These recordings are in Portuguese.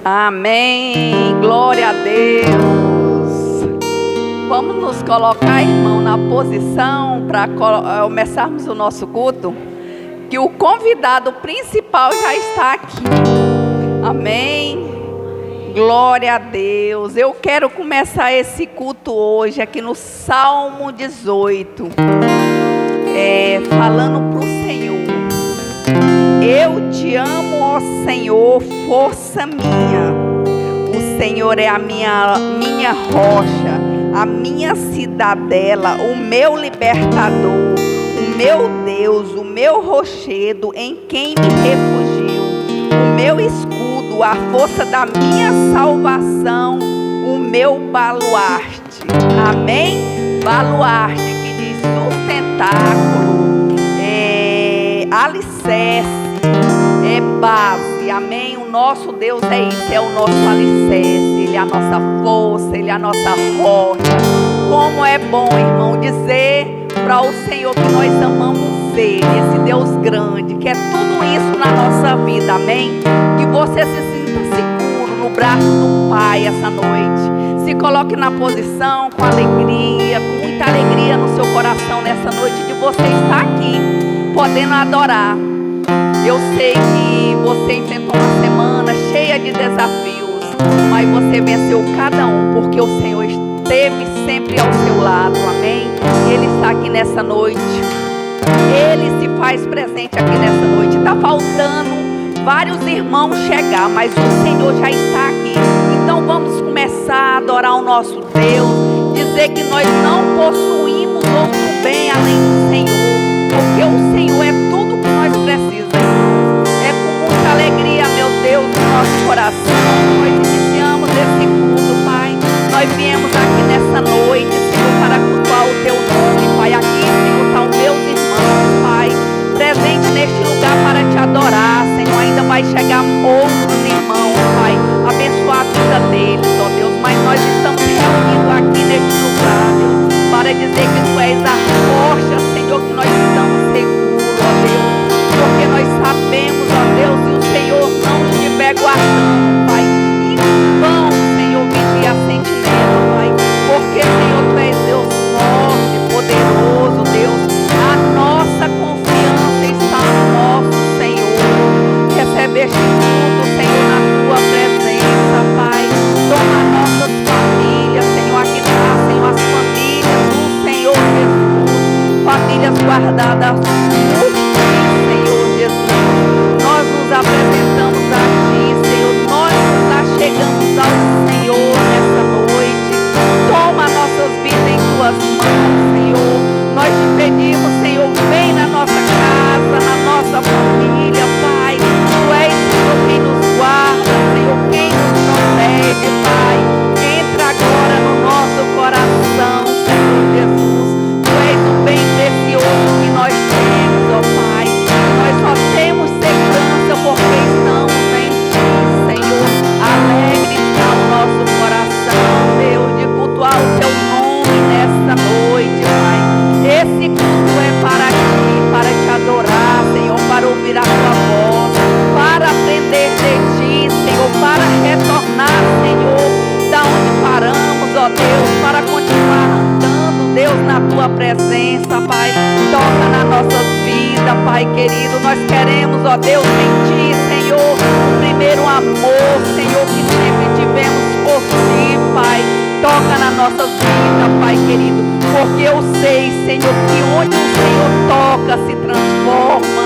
Amém, glória a Deus. Vamos nos colocar, irmão, na posição para começarmos o nosso culto, que o convidado principal já está aqui. Amém, glória a Deus. Eu quero começar esse culto hoje aqui no Salmo 18, falando para o Senhor: eu te amo, ó Senhor, força minha. O Senhor é a minha rocha, a minha cidadela, o meu libertador, o meu Deus, o meu rochedo, em quem me refugio, o meu escudo, a força da minha salvação, o meu baluarte. Amém? Baluarte, que diz sustentáculo, alicerce, base. Amém? O nosso Deus é isso, é o nosso alicerce. Ele é a nossa força, Ele é a nossa rocha. Como é bom, irmão, dizer para o Senhor que nós amamos Ele, esse Deus grande, que é tudo isso na nossa vida. Amém? Que você se sinta seguro no braço do Pai essa noite. Se coloque na posição com alegria, com muita alegria no seu coração nessa noite, de você estar aqui, podendo adorar. Eu sei que você enfrentou uma semana cheia de desafios, mas você venceu cada um, porque o Senhor esteve sempre ao seu lado, amém? E Ele está aqui nessa noite, Ele se faz presente aqui nessa noite. Está faltando vários irmãos chegar, mas o Senhor já está aqui. Então vamos começar a adorar o nosso Deus, dizer que nós não possuímos outro bem além do Senhor, porque o Senhor é tudo que nós precisamos. Alegria, meu Deus, no nosso coração. Nós iniciamos esse culto, Pai. Nós viemos aqui nessa noite, Senhor, para cultuar o Teu nome, Pai. Aqui, Senhor, estão meus irmãos, Pai, presente neste lugar para Te adorar, Senhor. Ainda vai chegar outros irmãos, Pai, abençoar a vida deles, ó Deus. Mas nós estamos reunidos aqui neste lugar, Deus, para dizer que Tu és a rocha, Senhor, que nós estamos seguros, ó Deus. Porque nós sabemos, ó Deus, se o Senhor não estiver guardando, Pai, em vão, Senhor, vigia a sentinela, Pai. Porque, Senhor, Tu és Deus forte, poderoso, Deus. A nossa confiança está no nosso Senhor. Recebe este culto, Senhor, na Tua presença, Pai. Toma nossas famílias, Senhor. Aqui está, Senhor, as famílias do Senhor Jesus. Famílias guardadas por apresentamos a Ti, Senhor. Nós nos chegamos ao Senhor nessa noite. Toma nossas vidas em Tuas mãos, Senhor. Nós Te pedimos, Senhor, vem na nossa casa, na nossa família, Pai. Tu és, Senhor, quem nos guarda, Senhor, quem nos protege, Pai. Entra agora no nosso coração, Senhor Jesus. Tu és o bem precioso que nós temos, ó Pai. Nós só temos segurança porque estamos em Ti, Senhor. Alegre está o nosso coração, Deus, de cultuar o Teu nome nesta noite, Pai. Esse culto é para Ti, para Te adorar, Senhor, para ouvir a Tua voz, para aprender de Ti, Senhor, para retornar, Senhor, da onde paramos, ó Deus, para continuar andando, Deus, na Tua presença, Pai. Toca na nossa vida, Pai querido. Nós queremos, ó Deus, em Ti, Senhor, o primeiro amor, Senhor, que sempre tivemos por Ti, Pai. Toca na nossa vida, Pai querido, porque eu sei, Senhor, que onde o Senhor toca se transforma,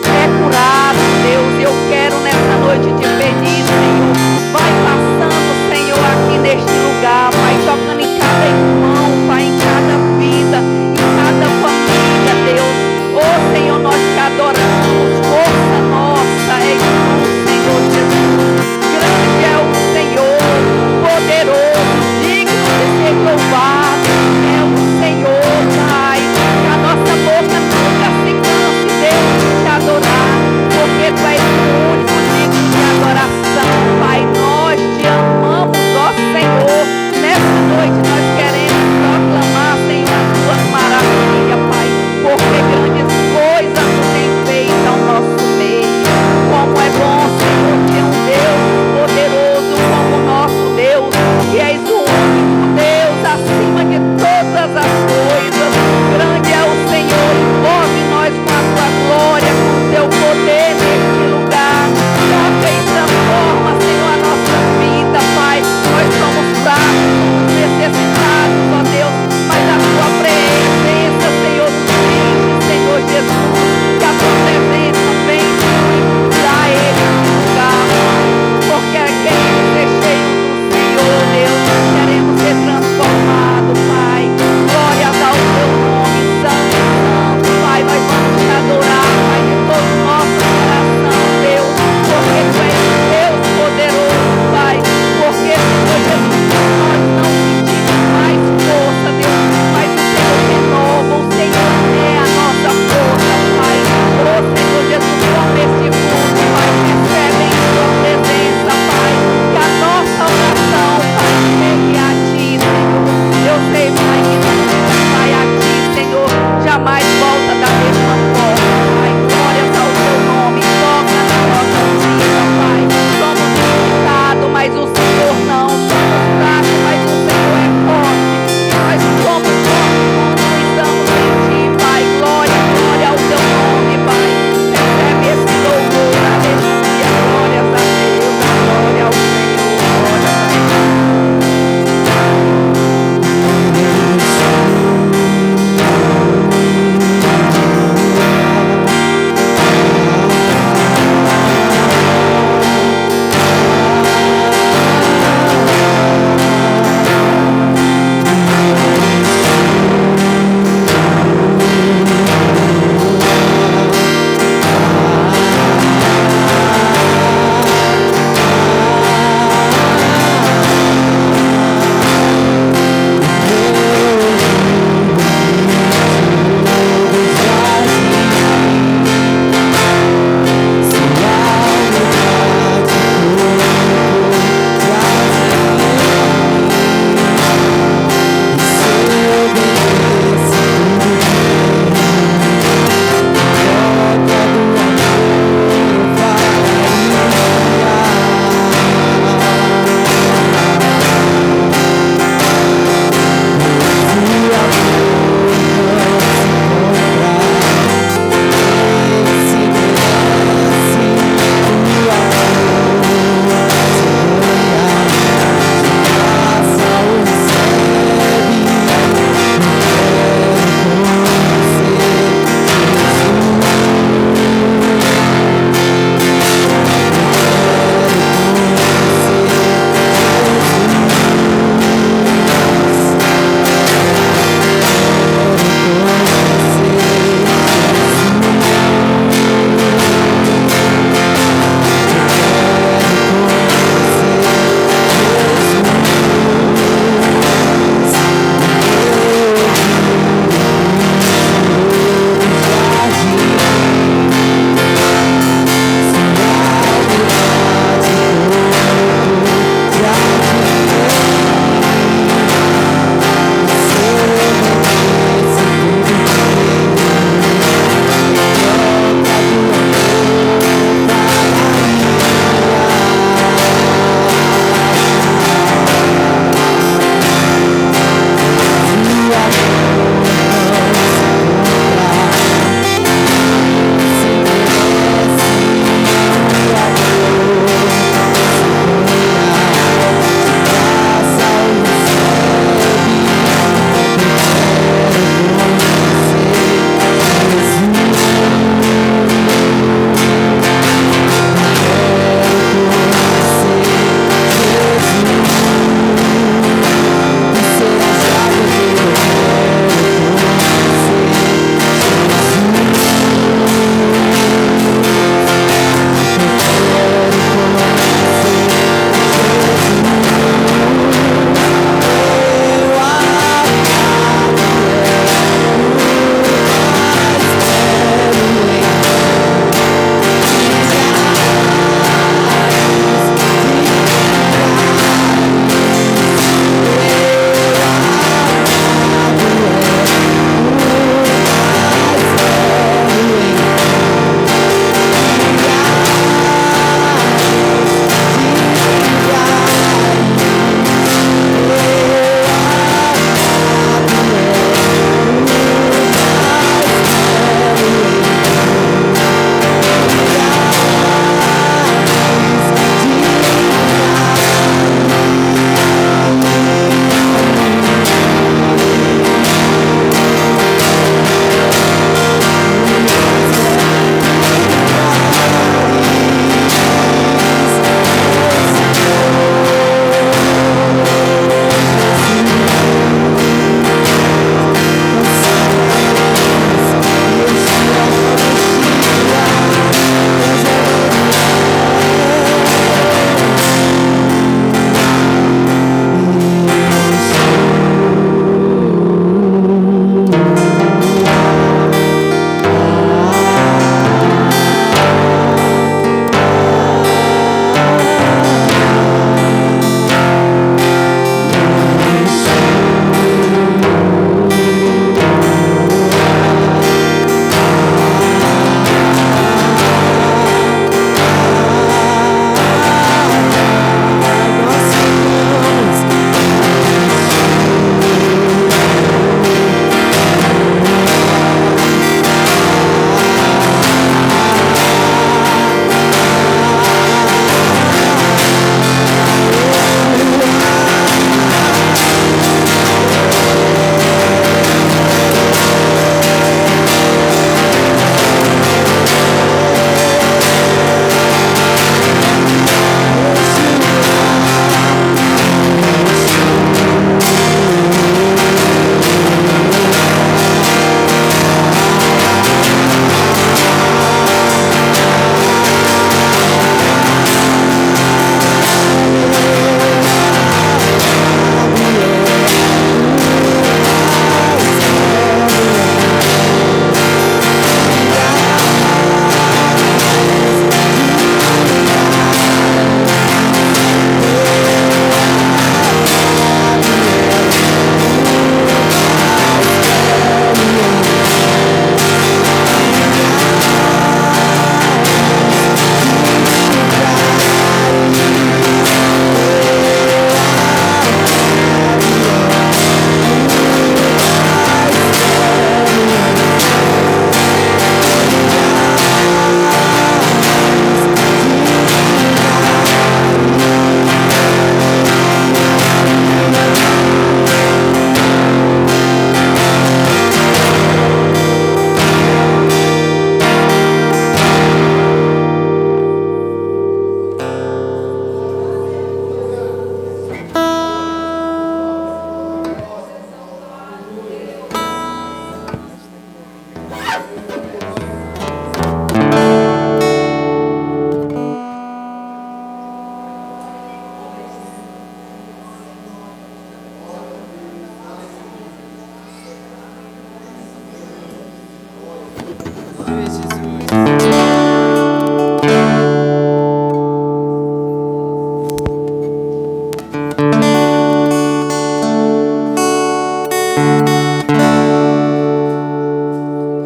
é curado, Deus. Eu quero nessa noite te pedir, Senhor, vai passando, Senhor, aqui neste lugar, Pai, tocando em cada irmão, Pai, em cada vida, em cada família, Deus. Oh, Senhor, nós Te adoramos, força nossa é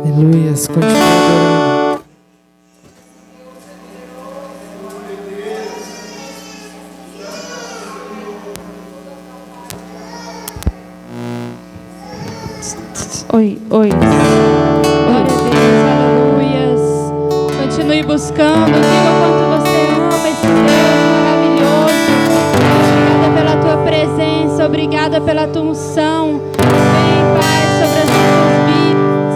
Aleluias, continua adorando. Oi. Glória a Deus, aleluias. Continue buscando, diga o quanto você ama esse Deus maravilhoso. Obrigada pela tua presença, obrigada pela tua unção. Vem, Pai, sobre as nossas vidas.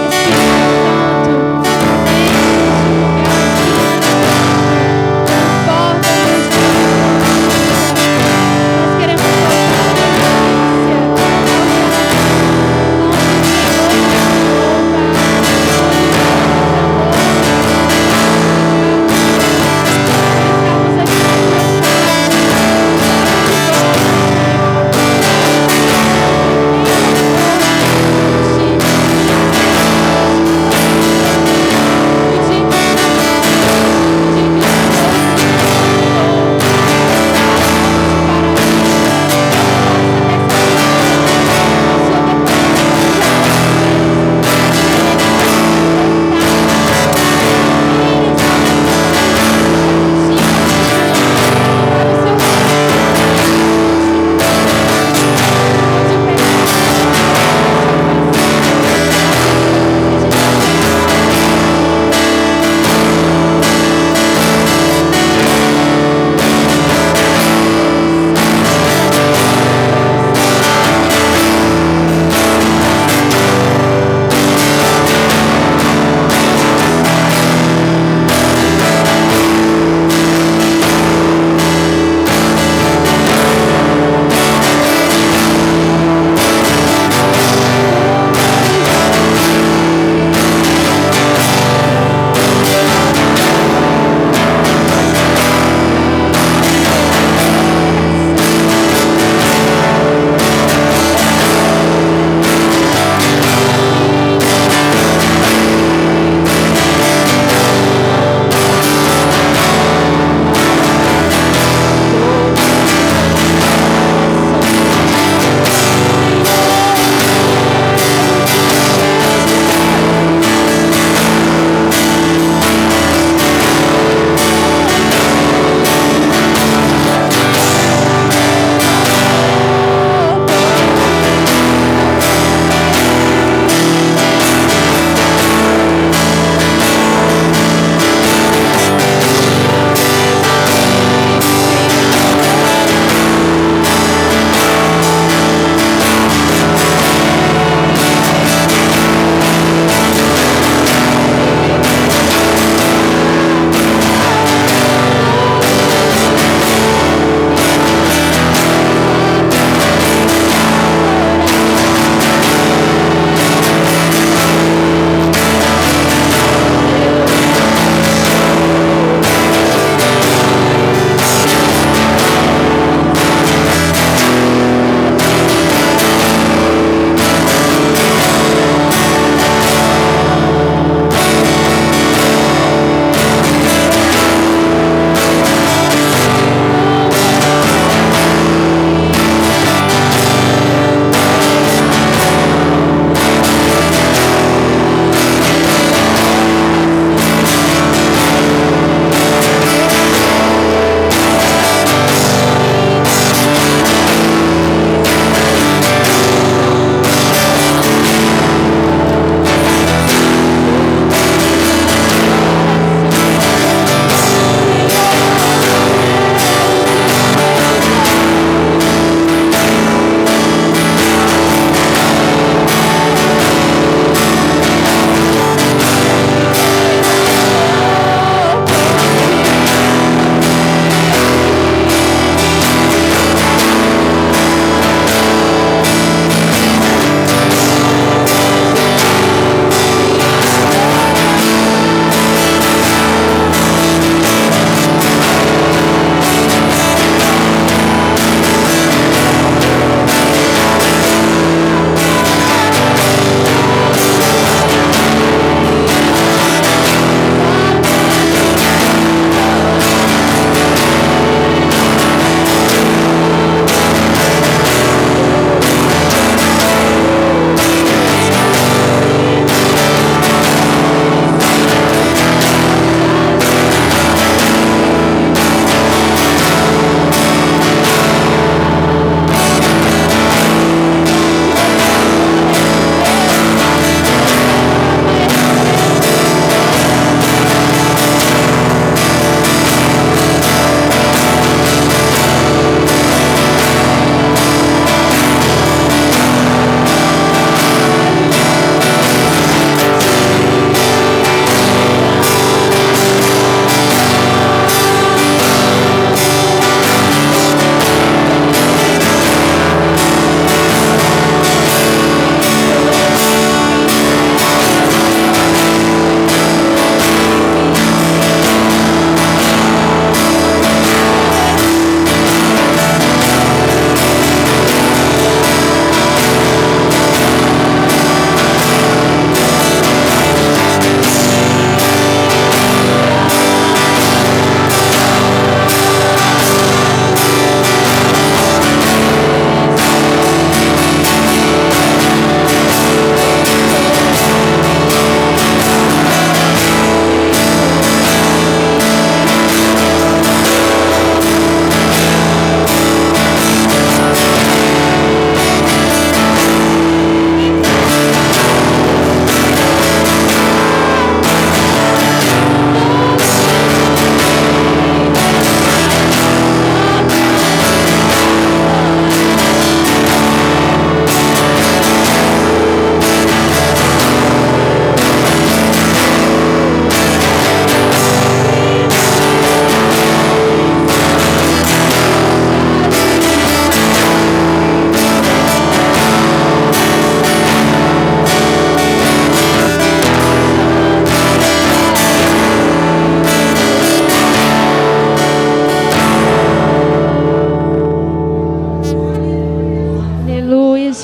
Espírito Santo, vem neste lugar, transporta-nos. Nós queremos tua presença.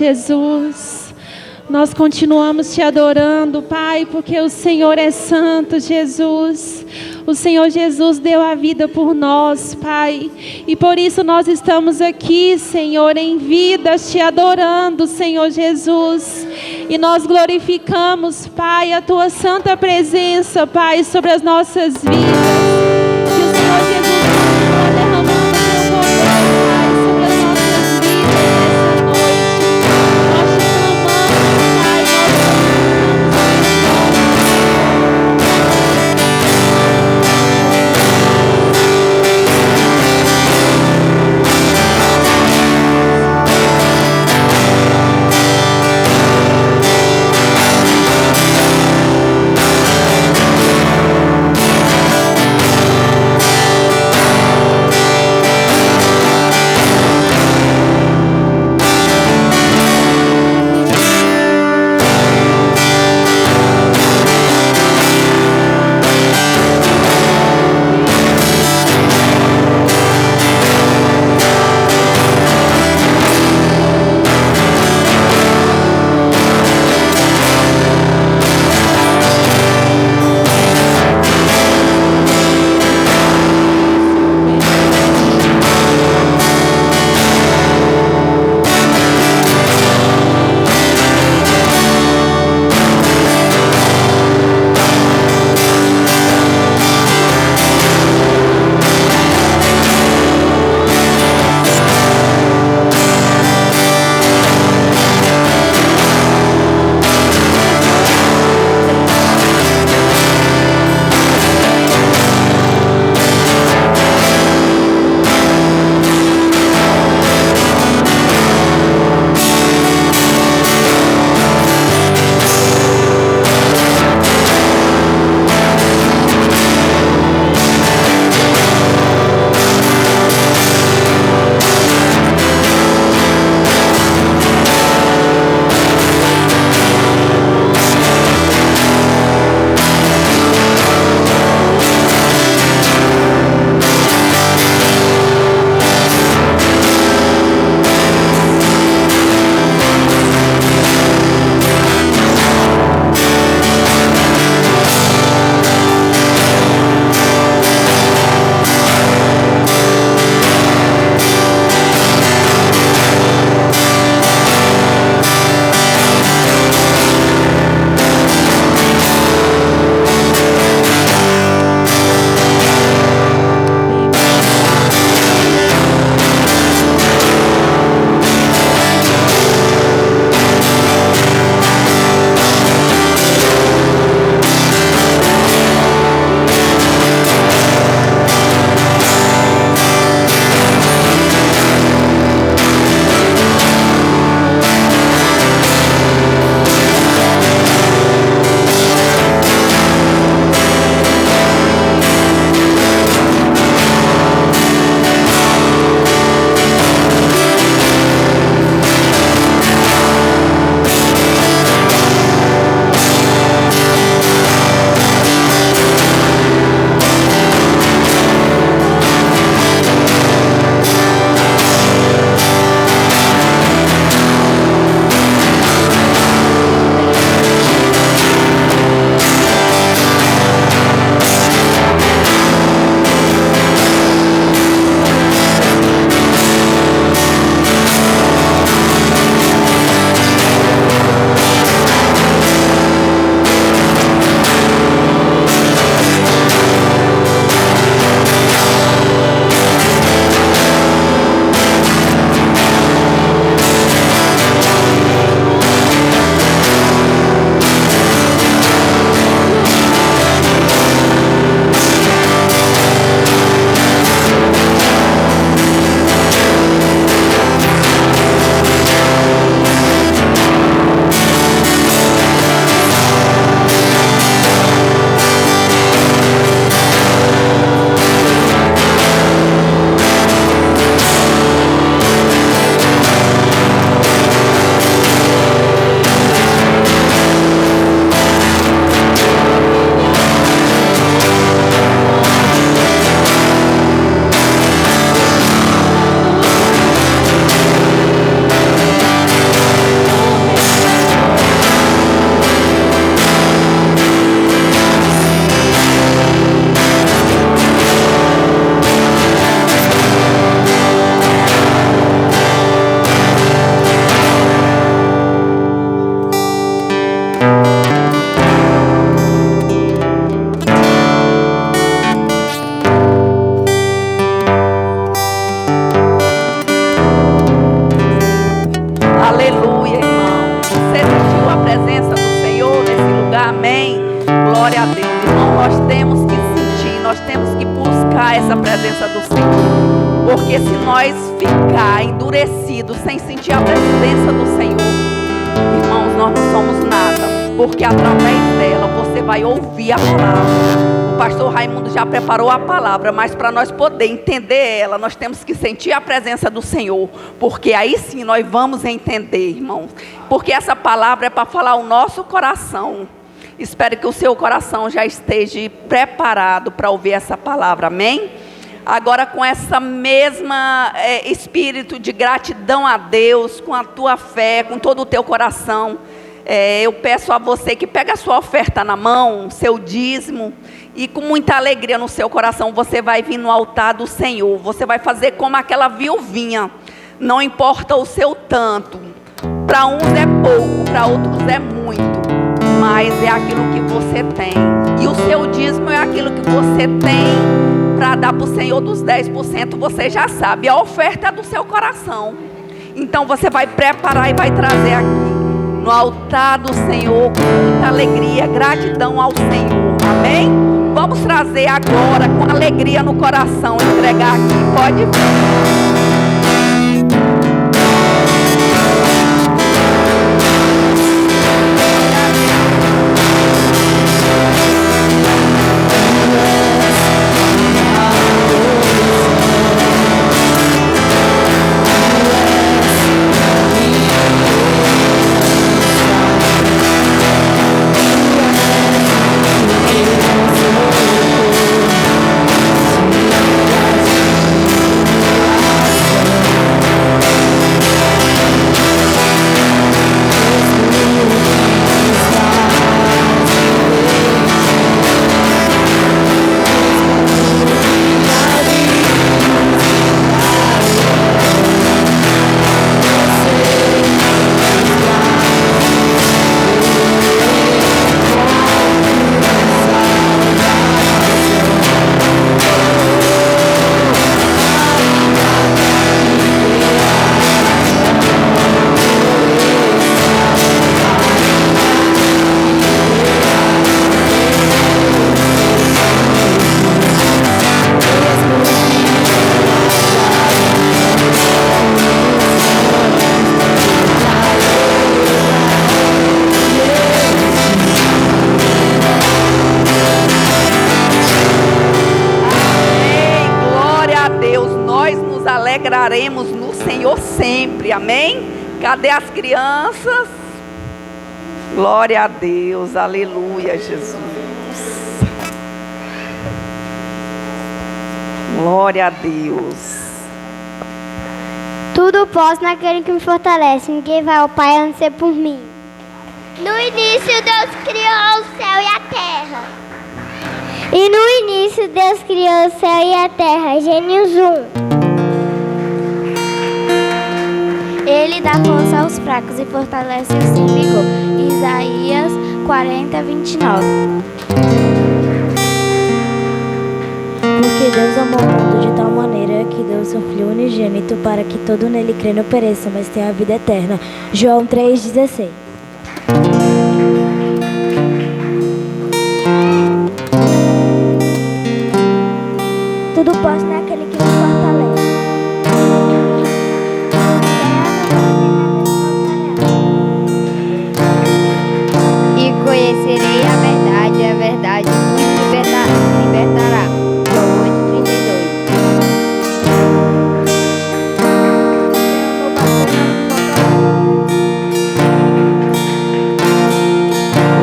Jesus. Nós continuamos te adorando, Pai, porque o Senhor é santo, Jesus. O Senhor Jesus deu a vida por nós, Pai. E por isso nós estamos aqui, Senhor, em vida, te adorando, Senhor Jesus. E nós glorificamos, Pai, a tua santa presença, Pai, sobre as nossas vidas. Que o Senhor Jesus continua derramando o teu poder, Pai, sobre as nossas vidas nessa noite. Nós te clamamos, Pai, nós glorificamos. Porque se nós ficar endurecidos sem sentir a presença do Senhor, irmãos, nós não somos nada. Porque através dela você vai ouvir a palavra. O pastor Raimundo já preparou a palavra, mas para nós poder entender ela, nós temos que sentir a presença do Senhor. Porque aí sim nós vamos entender, irmãos. Porque essa palavra é para falar o nosso coração. Espero que o seu coração já esteja preparado para ouvir essa palavra, amém? Agora, com essa mesma espírito de gratidão a Deus, com a tua fé, com todo o teu coração, eu peço a você que pegue a sua oferta na mão, seu dízimo, e com muita alegria no seu coração, você vai vir no altar do Senhor. Você vai fazer como aquela viuvinha, não importa o seu tanto. Para uns é pouco, para outros é muito, mas é aquilo que você tem. E o seu dízimo é aquilo que você tem para dar para o Senhor dos 10%, você já sabe, a oferta é do seu coração. Então você vai preparar e vai trazer aqui no altar do Senhor com muita alegria, gratidão ao Senhor, amém? Vamos trazer agora com alegria no coração, entregar aqui, pode vir. Alegraremos no Senhor sempre, amém? Cadê as crianças? Glória a Deus, aleluia, Jesus. Glória a Deus. Tudo posso naquele que me fortalece. Ninguém vai ao Pai a não ser por mim. No início Deus criou o céu e a terra. E no início Deus criou o céu e a terra. Gênesis 1. Ele dá força aos fracos e fortalece os sem vigor. Isaías 40, 29. Porque Deus amou o mundo de tal maneira que deu o seu Filho unigênito para que todo nele crê não pereça, mas tenha a vida eterna. João 3,16. Tudo posso naquele que me fortalece. Conhecerei a verdade vos libertará. João 8:32.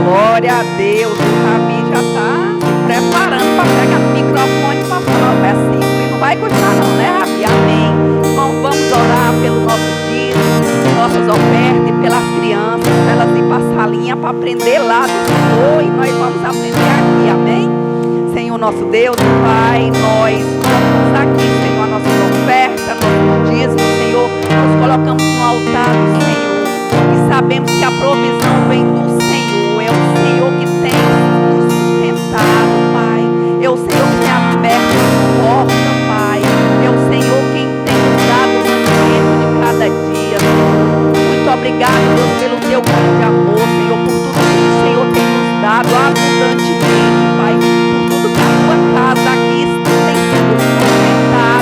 Glória a Deus, o Rabi já está se preparando para pegar o microfone para falar o versículo. E não vai continuar não, né, Rabi? Amém. Então vamos orar pelo nosso dízimo, nossas ofertas e pelas crianças, para elas ir para a salinha para aprender lá do Senhor, e nós vamos aprender aqui, amém? Senhor nosso Deus, Pai, nós colocamos aqui, Senhor, a nossa oferta, nosso dízimo, Senhor, nós colocamos no altar do Senhor, e sabemos que a provisão vem do Senhor, é o Senhor que tem nos sustentado, Pai, é o Senhor que tem aberto a porta, Pai, é o Senhor quem tem nos dado o mantimento de cada dia, Muito obrigado, Deus, pelo teu grande amor, Senhor, por tudo que o Senhor tem nos dado abundantemente, Pai, por tudo que a tua casa aqui tem sido sustentada,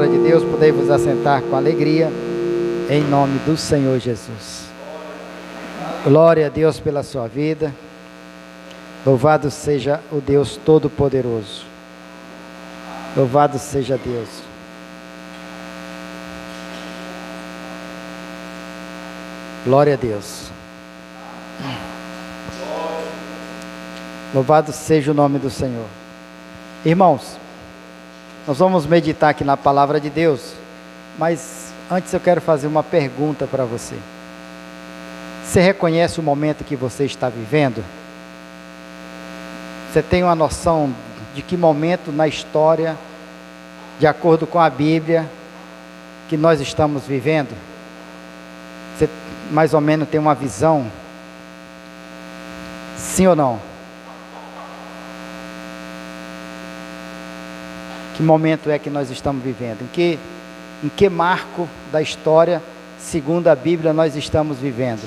palavra de Deus, podei vos assentar com alegria, em nome do Senhor Jesus. Glória a Deus pela sua vida. Louvado seja o Deus Todo-Poderoso. Louvado seja Deus. Glória a Deus. Louvado seja o nome do Senhor. Irmãos, nós vamos meditar aqui na palavra de Deus, mas antes eu quero fazer uma pergunta para você. Você reconhece o momento que você está vivendo? Você tem uma noção de que momento na história, de acordo com a Bíblia, que nós estamos vivendo? Você mais ou menos tem uma visão? Sim ou não? Que momento é que nós estamos vivendo? Em que marco da história, segundo a Bíblia, nós estamos vivendo?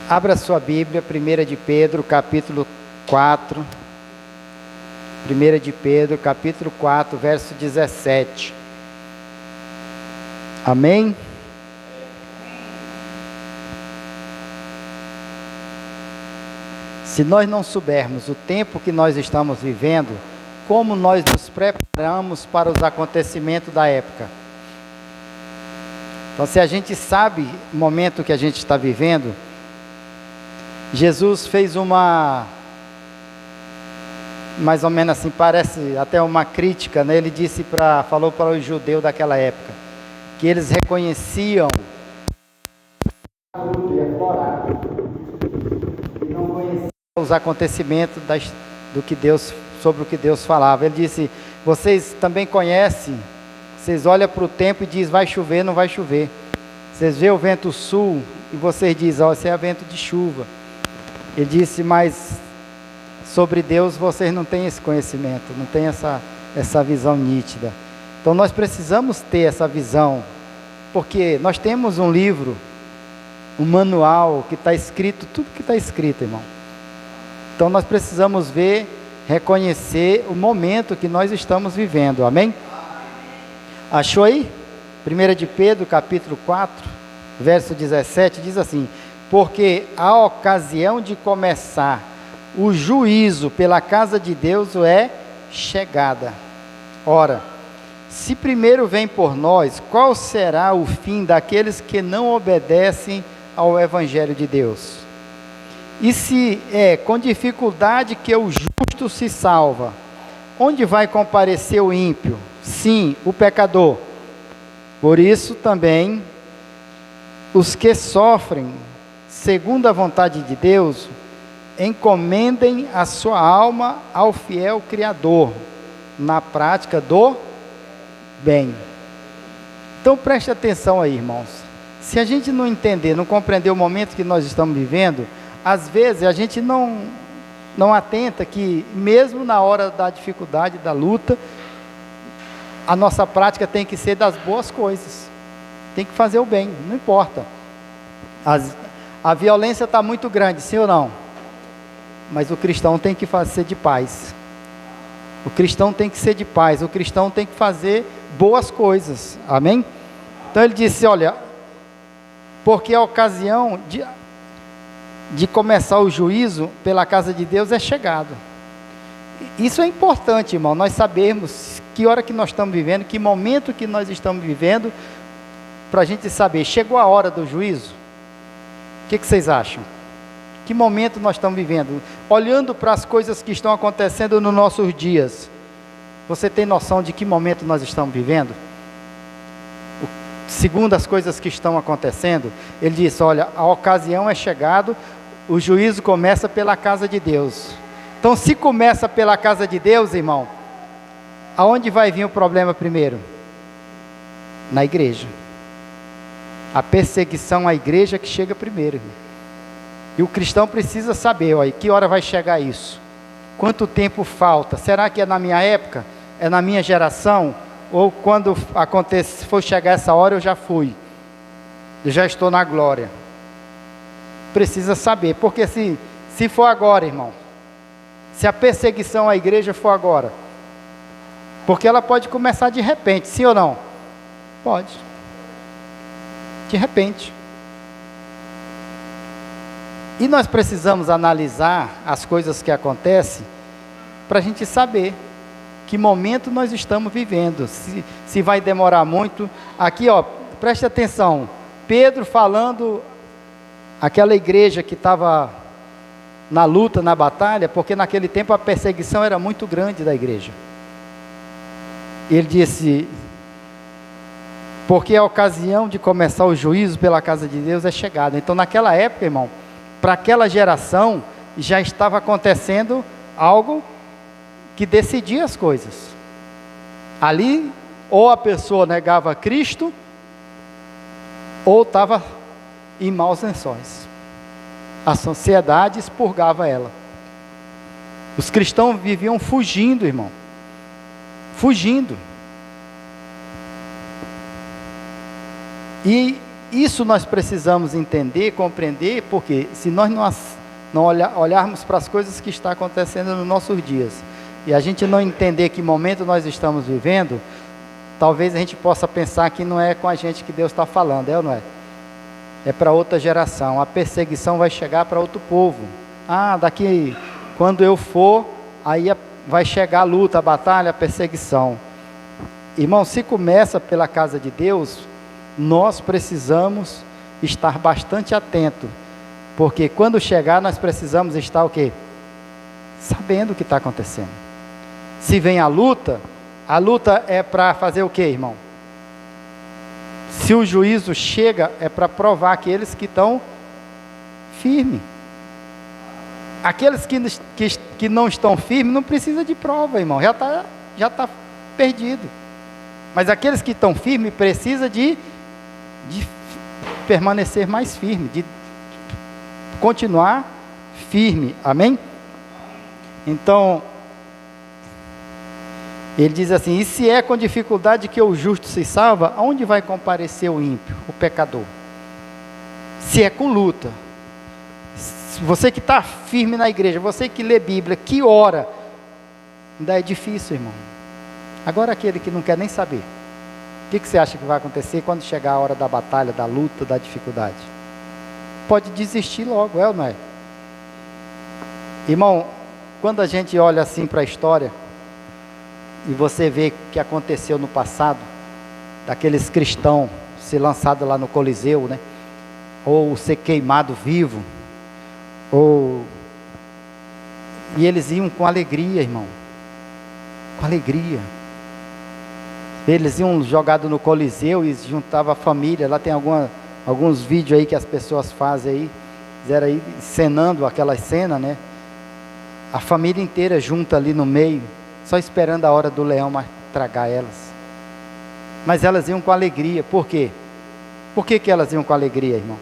Abra sua Bíblia, 1 de Pedro, capítulo 4. 1 de Pedro, capítulo 4, verso 17. Amém? Se nós não soubermos o tempo que nós estamos vivendo, como nós nos preparamos para os acontecimentos da época? Então, se a gente sabe o momento que a gente está vivendo, Jesus fez mais ou menos assim, parece até uma crítica, né? Ele falou para os judeus daquela época, que eles reconheciam e não conheciam os acontecimentos sobre o que Deus falava. Ele disse: vocês também conhecem, vocês olham para o tempo e dizem, vai chover, não vai chover. Vocês veem o vento sul e vocês dizem, ó, esse é vento de chuva. Ele disse, mas sobre Deus vocês não têm esse conhecimento, não têm essa visão nítida. Então nós precisamos ter essa visão, porque nós temos um livro, um manual que está escrito, tudo que está escrito, irmão. Então nós precisamos ver, reconhecer o momento que nós estamos vivendo, amém? Achou aí? 1 de Pedro, capítulo 4, verso 17, diz assim: porque a ocasião de começar o juízo pela casa de Deus é chegada. Ora, se primeiro vem por nós, qual será o fim daqueles que não obedecem ao Evangelho de Deus? E se é com dificuldade que o justo se salva, onde vai comparecer o ímpio? Sim, o pecador. Por isso também, os que sofrem segundo a vontade de Deus, encomendem a sua alma ao fiel Criador, na prática do bem. Então preste atenção aí, irmãos. Se a gente não entender, não compreender o momento que nós estamos vivendo, às vezes a gente não atenta que mesmo na hora da dificuldade, da luta, a nossa prática tem que ser das boas coisas. Tem que fazer o bem, não importa. A violência está muito grande, sim ou não? Mas o cristão tem que ser de paz. O cristão tem que ser de paz. O cristão tem que fazer boas coisas. Amém? Então ele disse, olha, porque a ocasião de começar o juízo pela casa de Deus é chegado. Isso é importante, irmão, nós sabemos que hora que nós estamos vivendo, que momento que nós estamos vivendo, para a gente saber, chegou a hora do juízo? O que vocês acham? Que momento nós estamos vivendo? Olhando para as coisas que estão acontecendo nos nossos dias, você tem noção de que momento nós estamos vivendo? Segundo as coisas que estão acontecendo, ele disse, olha, a ocasião é chegada, o juízo começa pela casa de Deus. Então, se começa pela casa de Deus, irmão, aonde vai vir o problema primeiro? Na igreja. A perseguição à igreja que chega primeiro, irmão. E o cristão precisa saber, olha, que hora vai chegar isso? Quanto tempo falta? Será que é na minha época? É na minha geração? Ou quando for chegar essa hora eu já fui? Eu já estou na glória. Precisa saber, porque se for agora, irmão, se a perseguição à igreja for agora, Porque ela pode começar de repente, sim ou não? Pode. De repente. E nós precisamos analisar as coisas que acontecem para a gente saber que momento nós estamos vivendo, se vai demorar muito. Aqui, ó, preste atenção, Pedro falando, aquela igreja que estava na luta, na batalha, porque naquele tempo a perseguição era muito grande da igreja. Ele disse, porque a ocasião de começar o juízo pela casa de Deus é chegada. Então naquela época, irmão, para aquela geração, já estava acontecendo algo que decidia as coisas. Ali, ou a pessoa negava Cristo, ou estava em maus lençóis. A sociedade expurgava ela. Os cristãos viviam fugindo, irmão. Fugindo. E isso nós precisamos entender, compreender, porque se nós não olharmos para as coisas que estão acontecendo nos nossos dias, e a gente não entender que momento nós estamos vivendo, talvez a gente possa pensar que não é com a gente que Deus está falando, é ou não é? É para outra geração, a perseguição vai chegar para outro povo. Daqui, quando eu for, aí vai chegar a luta, a batalha, a perseguição. Irmão, se começa pela casa de Deus, nós precisamos estar bastante atentos, porque quando chegar nós precisamos estar o quê? Sabendo o que está acontecendo. Se vem a luta é para fazer o quê, irmão? Se o juízo chega, é para provar aqueles que estão firmes. Aqueles que não estão firmes, não precisa de prova, irmão, já está perdido. Mas aqueles que estão firmes, precisa de permanecer mais firme, de continuar firme, amém? Então, ele diz assim, e se é com dificuldade que o justo se salva, aonde vai comparecer o ímpio, o pecador? Se é com luta, você que está firme na igreja, você que lê Bíblia, que ora, ainda é difícil, irmão. Agora aquele que não quer nem saber, o que você acha que vai acontecer quando chegar a hora da batalha, da luta, da dificuldade? Pode desistir logo, é ou não é? Irmão, quando a gente olha assim para a história, e você vê o que aconteceu no passado, daqueles cristãos ser lançados lá no Coliseu, né? Ou ser queimado vivo, e eles iam com alegria, irmão, com alegria. Eles iam jogados no Coliseu e juntavam a família. Lá tem alguns vídeos aí que as pessoas fazem aí, fizeram aí, encenando aquela cena, né? A família inteira junta ali no meio, só esperando a hora do leão tragar elas. Mas elas iam com alegria. Por quê? Por que elas iam com alegria, irmão?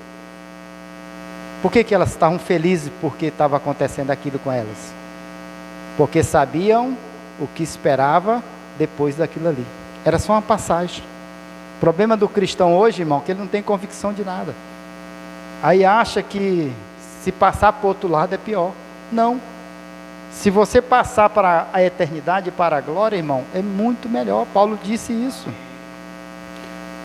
Por que elas estavam felizes porque estava acontecendo aquilo com elas? Porque sabiam o que esperava depois daquilo ali. Era só uma passagem. O problema do cristão hoje, irmão, é que ele não tem convicção de nada. Aí acha que se passar para o outro lado é pior. Não. Se você passar para a eternidade, para a glória, irmão, é muito melhor. Paulo disse isso.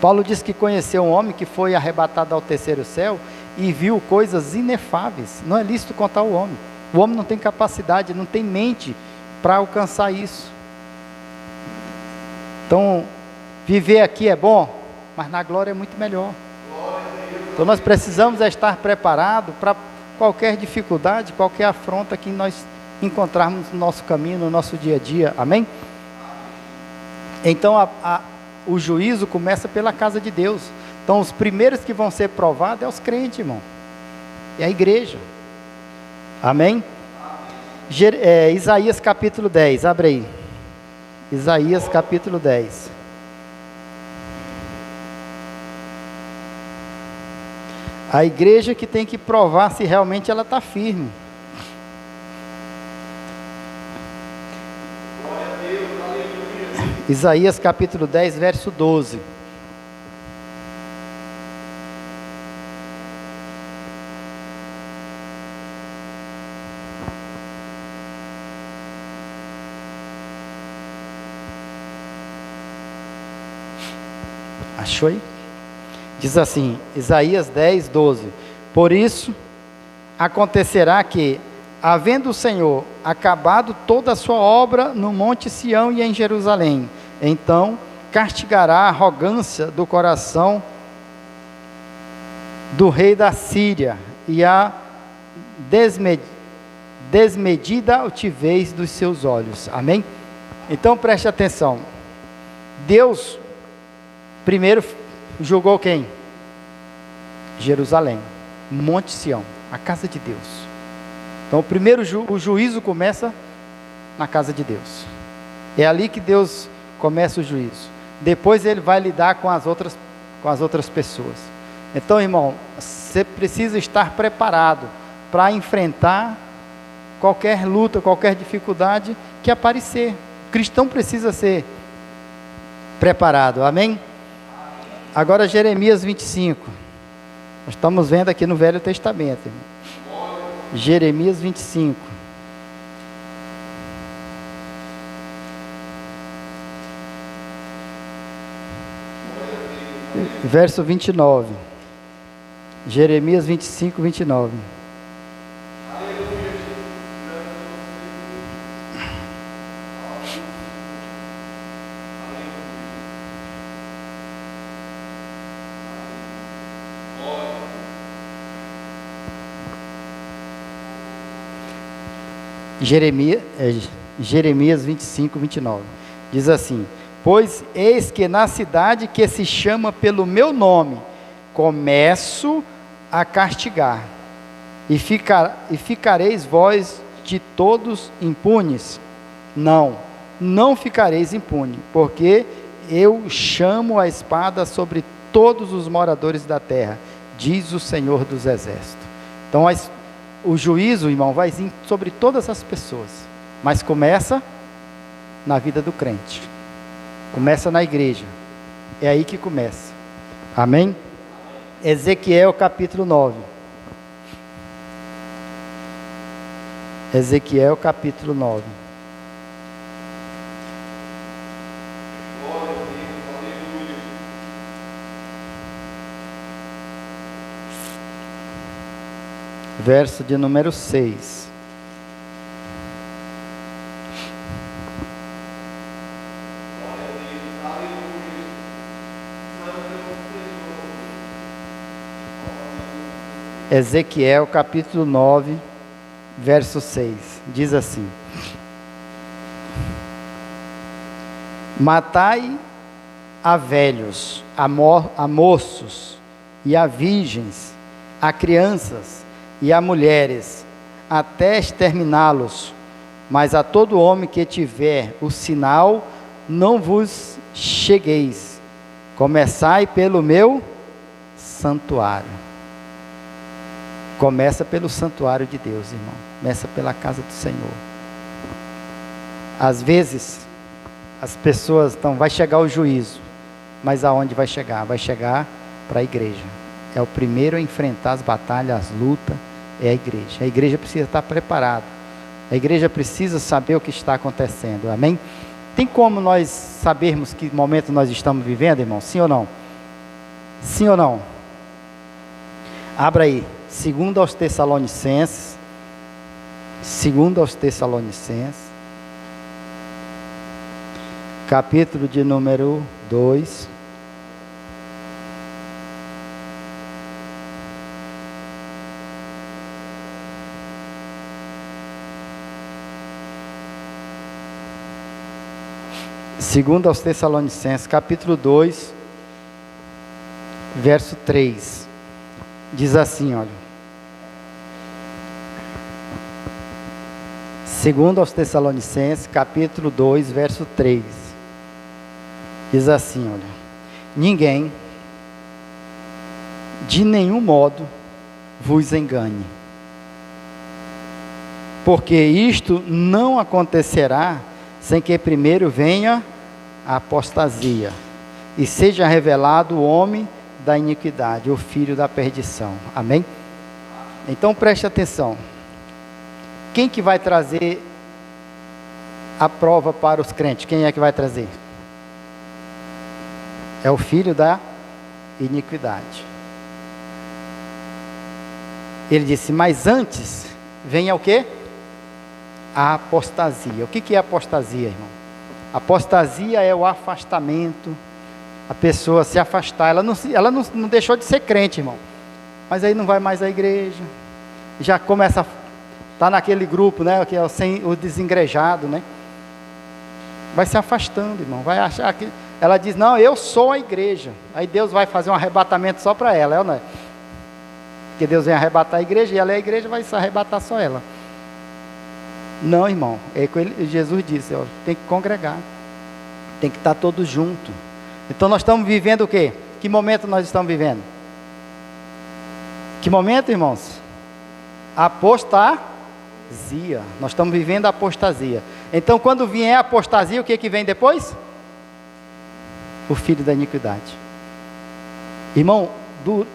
Paulo disse que conheceu um homem que foi arrebatado ao terceiro céu e viu coisas inefáveis. Não é lícito contar o homem. O homem não tem capacidade, não tem mente para alcançar isso. Então, viver aqui é bom, mas na glória é muito melhor. Então nós precisamos estar preparados para qualquer dificuldade, qualquer afronta que nós encontrarmos no nosso caminho, no nosso dia a dia, amém? Então o juízo começa pela casa de Deus. Então os primeiros que vão ser provados é os crentes, irmão, é a igreja, amém? Isaías capítulo 10, abre aí, Isaías capítulo 10. A igreja que tem que provar se realmente ela está firme. Isaías capítulo 10, verso 12. Achou aí? Diz assim, Isaías 10, 12. Por isso, acontecerá que, havendo o Senhor acabado toda a sua obra no monte Sião e em Jerusalém, então castigará a arrogância do coração do rei da Síria e a desmedida altivez dos seus olhos. Amém? Então preste atenção. Deus primeiro julgou quem? Jerusalém, Monte Sião, a casa de Deus. Então o primeiro o juízo começa na casa de Deus. É ali que Deus começa o juízo. Depois ele vai lidar com as outras pessoas. Então, irmão, você precisa estar preparado para enfrentar qualquer luta, qualquer dificuldade que aparecer. O cristão precisa ser preparado. Amém? Agora Jeremias 25. Nós estamos vendo aqui no Velho Testamento, irmão. Jeremias 25. Verso 29. Jeremias 25, 29. Jeremias 25, 29. Diz assim: pois eis que na cidade que se chama pelo meu nome, começo a castigar, e ficareis vós de todos impunes? Não ficareis impune, porque eu chamo a espada sobre todos os moradores da terra, diz o Senhor dos Exércitos. Então o juízo, irmão, vai vir sobre todas as pessoas, mas começa na vida do crente, começa na igreja, é aí que começa. Amém? Ezequiel capítulo 9. Ezequiel capítulo 9. Verso de número 6. Ezequiel capítulo 9, verso 6, diz assim: matai a velhos, a moços, e a virgens, a crianças, e a mulheres, até exterminá-los, mas a todo homem que tiver o sinal, não vos chegueis, começai pelo meu santuário. Começa pelo santuário de Deus, irmão. Começa pela casa do Senhor. Às vezes, as pessoas, então, vai chegar o juízo, mas aonde vai chegar? Vai chegar para a igreja. É o primeiro a enfrentar as batalhas, as lutas, é a igreja. A igreja precisa estar preparada. A igreja precisa saber o que está acontecendo. Amém? Tem como nós sabermos que momento nós estamos vivendo, irmão? Sim ou não? Sim ou não? Abra aí. 2 aos Tessalonicenses, capítulo de número 2, Segundo aos Tessalonicenses, capítulo 2, verso 3, diz assim, olha. Segundo aos Tessalonicenses, capítulo 2, verso 3, diz assim, olha. Ninguém, de nenhum modo, vos engane, porque isto não acontecerá sem que primeiro venha a apostasia, e seja revelado o homem da iniquidade, o filho da perdição. Amém? Então preste atenção. Quem que vai trazer a prova para os crentes? Quem é que vai trazer? É o filho da iniquidade. Ele disse, mas antes venha o quê? A apostasia. O que é apostasia, irmão? Apostasia é o afastamento, a pessoa se afastar. Ela não deixou de ser crente, irmão, mas aí não vai mais à igreja, já começa a estar naquele grupo, né, que é o desengrejado, né? Vai se afastando, irmão, vai achar que... Ela diz, não, eu sou a igreja. Aí Deus vai fazer um arrebatamento só para ela, não é? Porque Deus vem arrebatar a igreja, e ela é a igreja, vai se arrebatar só ela. Não, irmão, é que Jesus disse, ó, tem que congregar, tem que estar todos juntos. Então nós estamos vivendo o quê? Que momento nós estamos vivendo? Que momento, irmãos? Apostasia. Nós estamos vivendo a apostasia. Então quando vier a apostasia, o que vem depois? O filho da iniquidade. Irmão,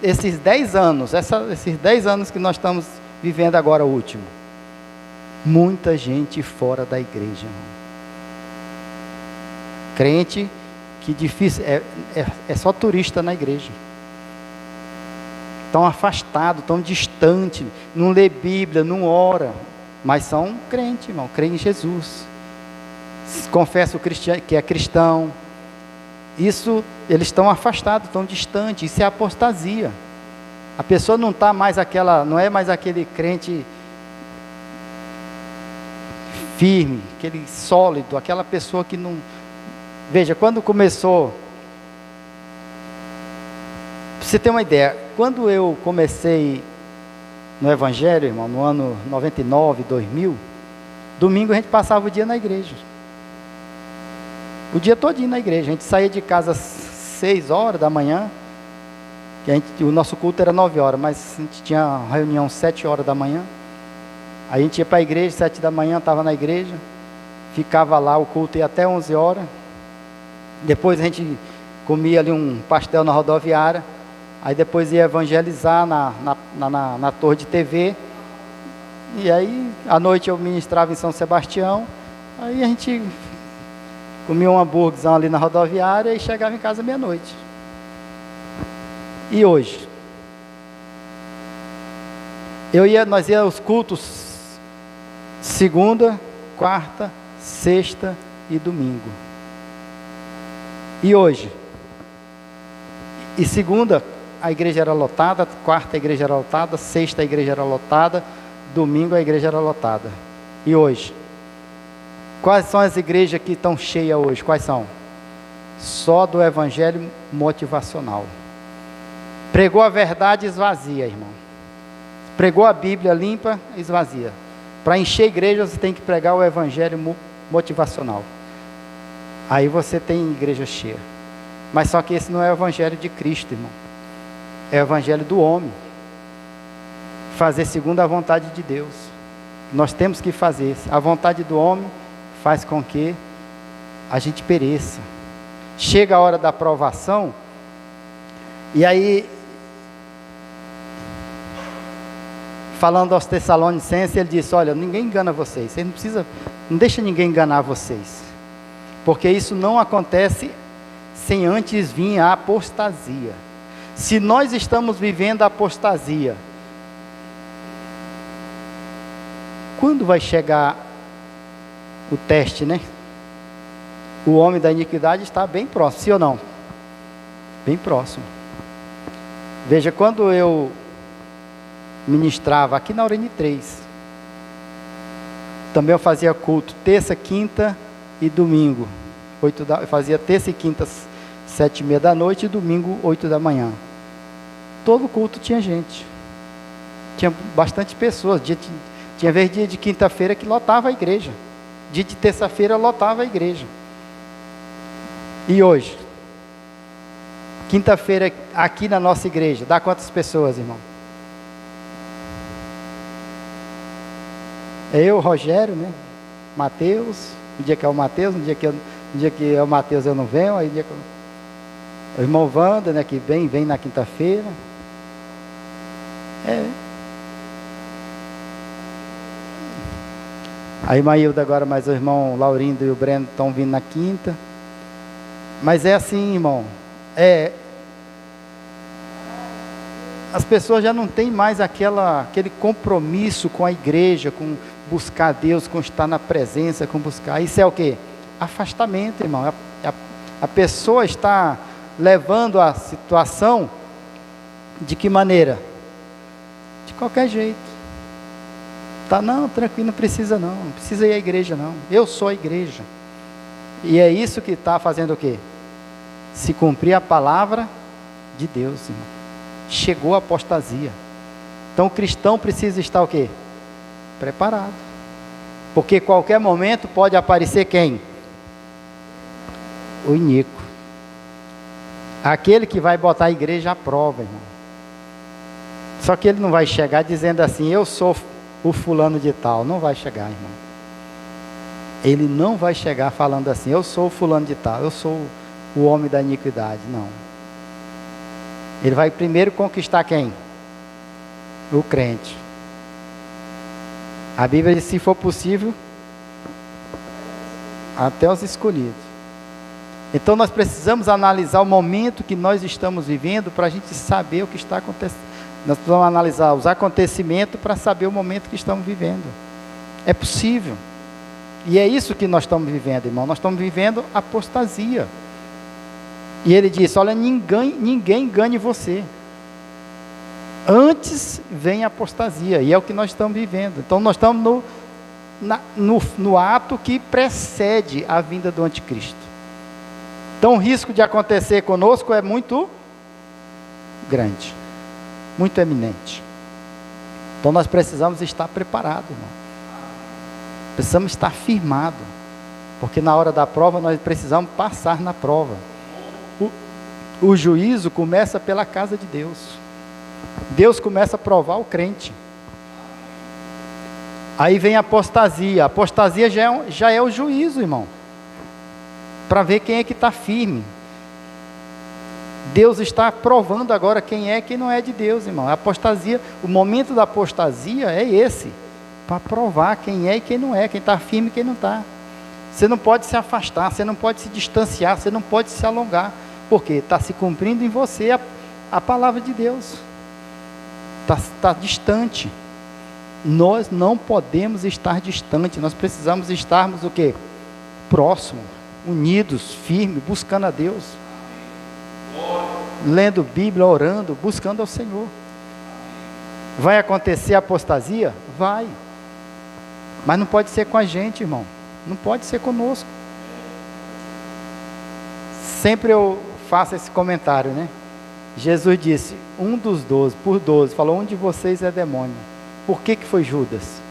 esses 10 anos, esses 10 anos que nós estamos vivendo agora, o último, muita gente fora da igreja, irmão. Crente que difícil, é só turista na igreja, tão afastado, tão distante, não lê Bíblia, não ora, mas são crentes, irmão, creem em Jesus, confessa que é cristão. Isso, eles estão afastados, estão distantes. Isso é apostasia. A pessoa não está mais não é mais aquele crente firme, aquele sólido, aquela pessoa que não... Veja, quando começou, pra você ter uma ideia, quando eu comecei no Evangelho, irmão, no ano 99, 2000, domingo a gente passava o dia na igreja. O dia todinho na igreja. A gente saía de casa às 6 horas da manhã, o nosso culto era 9 horas, mas a gente tinha uma reunião às 7 horas da manhã. Aí a gente ia para a igreja, 7 da manhã, estava na igreja, ficava lá, o culto ia até 11 horas. Depois a gente comia ali um pastel na rodoviária, aí depois ia evangelizar na torre de TV, e aí à noite eu ministrava em São Sebastião, aí a gente comia um hambúrguerzão ali na rodoviária e chegava em casa meia-noite. E hoje? Nós íamos aos cultos segunda, quarta, sexta e domingo. E hoje? E segunda a igreja era lotada, quarta a igreja era lotada, sexta a igreja era lotada, domingo a igreja era lotada. E hoje? Quais são as igrejas que estão cheias hoje? Quais são? Só do evangelho motivacional. Pregou a verdade, esvazia, irmão. Pregou a Bíblia, limpa, esvazia. Para encher a igreja, você tem que pregar o evangelho motivacional. Aí você tem igreja cheia. Mas só que esse não é o evangelho de Cristo, irmão. É o evangelho do homem. Fazer segundo a vontade de Deus. Nós temos que fazer. A vontade do homem faz com que a gente pereça. Chega a hora da provação, e aí, falando aos Tessalonicenses, ele disse, olha, ninguém engana vocês, não deixa ninguém enganar vocês, porque isso não acontece sem antes vir a apostasia. Se nós estamos vivendo a apostasia, quando vai chegar o teste, né? O homem da iniquidade está bem próximo, sim ou não? Bem próximo. Veja, quando eu ministrava aqui na Urene 3, também eu fazia culto terça, quinta e domingo. Eu fazia terça e quinta 7h30 da noite e domingo 8 da manhã. Todo culto tinha gente, tinha bastante pessoas. Tinha vez dia de quinta-feira que lotava a igreja, dia de terça-feira lotava a igreja. E hoje, quinta-feira aqui na nossa igreja, dá quantas pessoas, irmão? É eu, Rogério, né? Mateus, um dia que é o Mateus, um dia que é o Mateus eu não venho, aí o irmão Wanda, né, que vem na quinta-feira. A irmã Hilda agora, mas o irmão Laurindo e o Breno estão vindo na quinta. Mas é assim, irmão, as pessoas já não têm mais aquele compromisso com a igreja, com buscar Deus, com estar na presença, com buscar. Isso é o quê? Afastamento, irmão. A pessoa está levando a situação de que maneira? De qualquer jeito. Tá, não, tranquilo, não precisa ir à igreja não. Eu sou a igreja. E é isso que está fazendo o quê? Se cumprir a palavra de Deus, irmão. Chegou a apostasia. Então o cristão precisa estar o quê? Preparado. Porque qualquer momento pode aparecer quem? O iníquo. Aquele que vai botar a igreja à prova, irmão. Só que ele não vai chegar dizendo assim, eu sou o fulano de tal. Não vai chegar, irmão. Ele não vai chegar falando assim, eu sou o fulano de tal, eu sou o homem da iniquidade. Não. Ele vai primeiro conquistar quem? O crente. A Bíblia diz, se for possível, até os escolhidos. Então nós precisamos analisar o momento que nós estamos vivendo para a gente saber o que está acontecendo. Nós precisamos analisar os acontecimentos para saber o momento que estamos vivendo. É possível. E é isso que nós estamos vivendo, irmão. Nós estamos vivendo apostasia. E ele disse, olha, ninguém engane você. Antes vem a apostasia. E é o que nós estamos vivendo. Então nós estamos no ato que precede a vinda do anticristo. Então o risco de acontecer conosco é muito grande. Muito eminente. Então nós precisamos estar preparados, irmão. Precisamos estar firmados. Porque na hora da prova nós precisamos passar na prova. O juízo começa pela casa de Deus. Deus começa a provar o crente. Aí vem a apostasia. A apostasia já é o juízo, irmão. Para ver quem é que está firme. Deus está provando agora quem é e quem não é de Deus, irmão. A apostasia, o momento da apostasia é esse. Para provar quem é e quem não é. Quem está firme e quem não está. Você não pode se afastar, você não pode se distanciar, você não pode se alongar. Porque está se cumprindo em você a palavra de Deus. Está distante. Nós não podemos estar distante. Nós precisamos estarmos o quê? Próximo, unidos, firmes, buscando a Deus. Lendo Bíblia, orando, buscando ao Senhor. Vai acontecer a apostasia? Vai. Mas não pode ser com a gente, irmão. Não pode ser conosco. Sempre eu faço esse comentário, né? Jesus disse, um dos 12, por 12, falou, um de vocês é demônio. Por que foi Judas?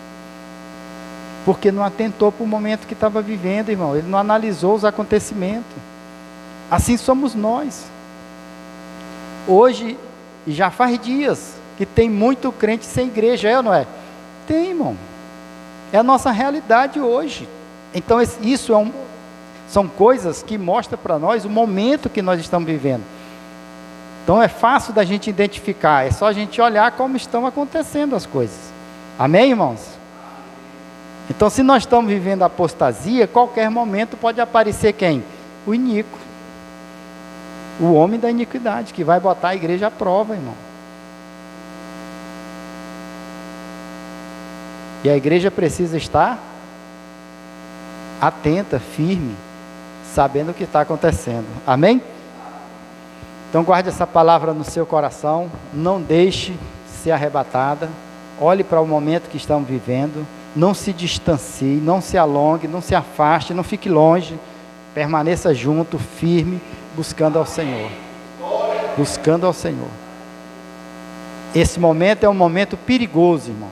Porque não atentou para o momento que estava vivendo, irmão. Ele não analisou os acontecimentos. Assim somos nós. Hoje, já faz dias, que tem muito crente sem igreja, é ou não é? Tem, irmão. É a nossa realidade hoje. Então, isso são coisas que mostram para nós o momento que nós estamos vivendo. Então é fácil da gente identificar, é só a gente olhar como estão acontecendo as coisas. Amém, irmãos? Então se nós estamos vivendo a apostasia, qualquer momento pode aparecer quem? O iníquo. O homem da iniquidade, que vai botar a igreja à prova, irmão. E a igreja precisa estar atenta, firme, sabendo o que está acontecendo. Amém? Então guarde essa palavra no seu coração, não deixe ser arrebatada, olhe para o momento que estamos vivendo, não se distancie, não se alongue, não se afaste, não fique longe, permaneça junto, firme, buscando ao Senhor. Buscando ao Senhor. Esse momento é um momento perigoso, irmão.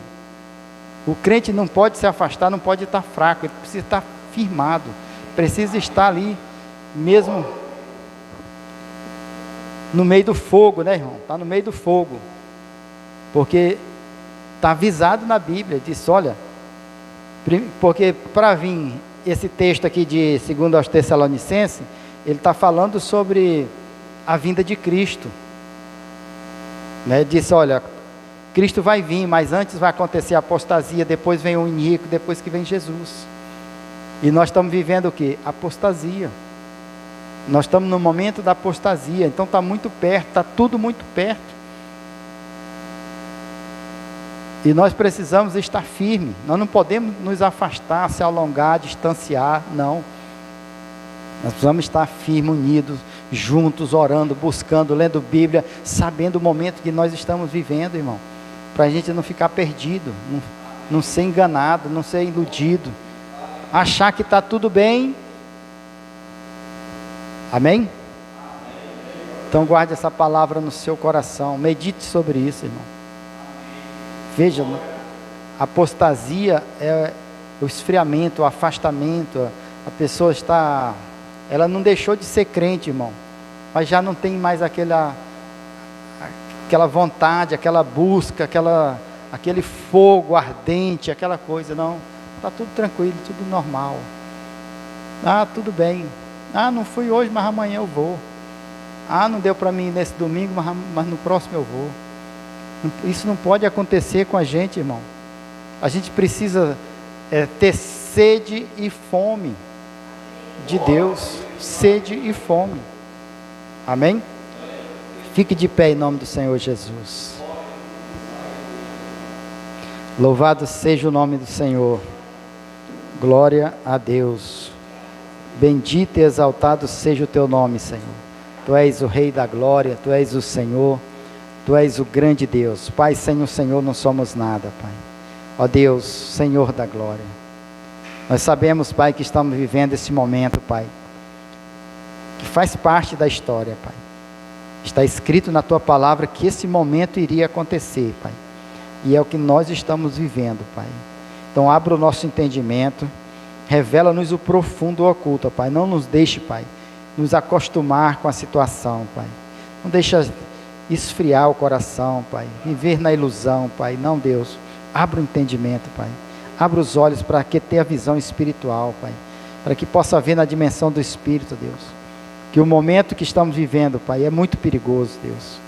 O crente não pode se afastar, não pode estar fraco, ele precisa estar firmado, precisa estar ali, mesmo no meio do fogo, né, irmão? Está no meio do fogo, porque está avisado na Bíblia, diz, olha, porque para vir esse texto aqui de 2 aos Tessalonicenses, ele está falando sobre a vinda de Cristo, né? Diz, olha, Cristo vai vir, mas antes vai acontecer a apostasia, depois vem o iníquo, depois que vem Jesus. E nós estamos vivendo o quê? Apostasia. Nós estamos no momento da apostasia, então está muito perto, está tudo muito perto. E nós precisamos estar firmes. Nós não podemos nos afastar, se alongar, distanciar, não. Nós precisamos estar firmes, unidos, juntos, orando, buscando, lendo Bíblia, sabendo o momento que nós estamos vivendo, irmão. Para a gente não ficar perdido, não ser enganado, não ser iludido. Achar que está tudo bem. Amém? Então guarde essa palavra no seu coração. Medite sobre isso, irmão. Veja, a apostasia é o esfriamento, o afastamento. A pessoa está... Ela não deixou de ser crente, irmão, mas já não tem mais aquela vontade, aquela busca, aquele fogo ardente, aquela coisa. Não, está tudo tranquilo, tudo normal. Ah, tudo bem. Ah, não fui hoje, mas amanhã eu vou. Ah, não deu para mim nesse domingo, mas no próximo eu vou. Isso não pode acontecer com a gente, irmão. A gente precisa ter sede e fome de Deus, sede e fome. Amém? Fique de pé em nome do Senhor Jesus. Louvado seja o nome do Senhor. Glória a Deus. Bendito e exaltado seja o teu nome, Senhor. Tu és o Rei da glória, Tu és o Senhor, Tu és o grande Deus. Pai, sem o Senhor não somos nada, Pai. Ó Deus, Senhor da glória. Nós sabemos, Pai, que estamos vivendo esse momento, Pai, que faz parte da história, Pai. Está escrito na Tua palavra que esse momento iria acontecer, Pai. E é o que nós estamos vivendo, Pai. Então abra o nosso entendimento, revela-nos o profundo oculto, Pai. Não nos deixe, Pai, nos acostumar com a situação, Pai. Não deixa esfriar o coração, Pai. Viver na ilusão, Pai. Não, Deus. Abra o entendimento, Pai. Abra os olhos para que ter a visão espiritual, Pai. Para que possa ver na dimensão do Espírito, Deus. Que o momento que estamos vivendo, Pai, é muito perigoso, Deus.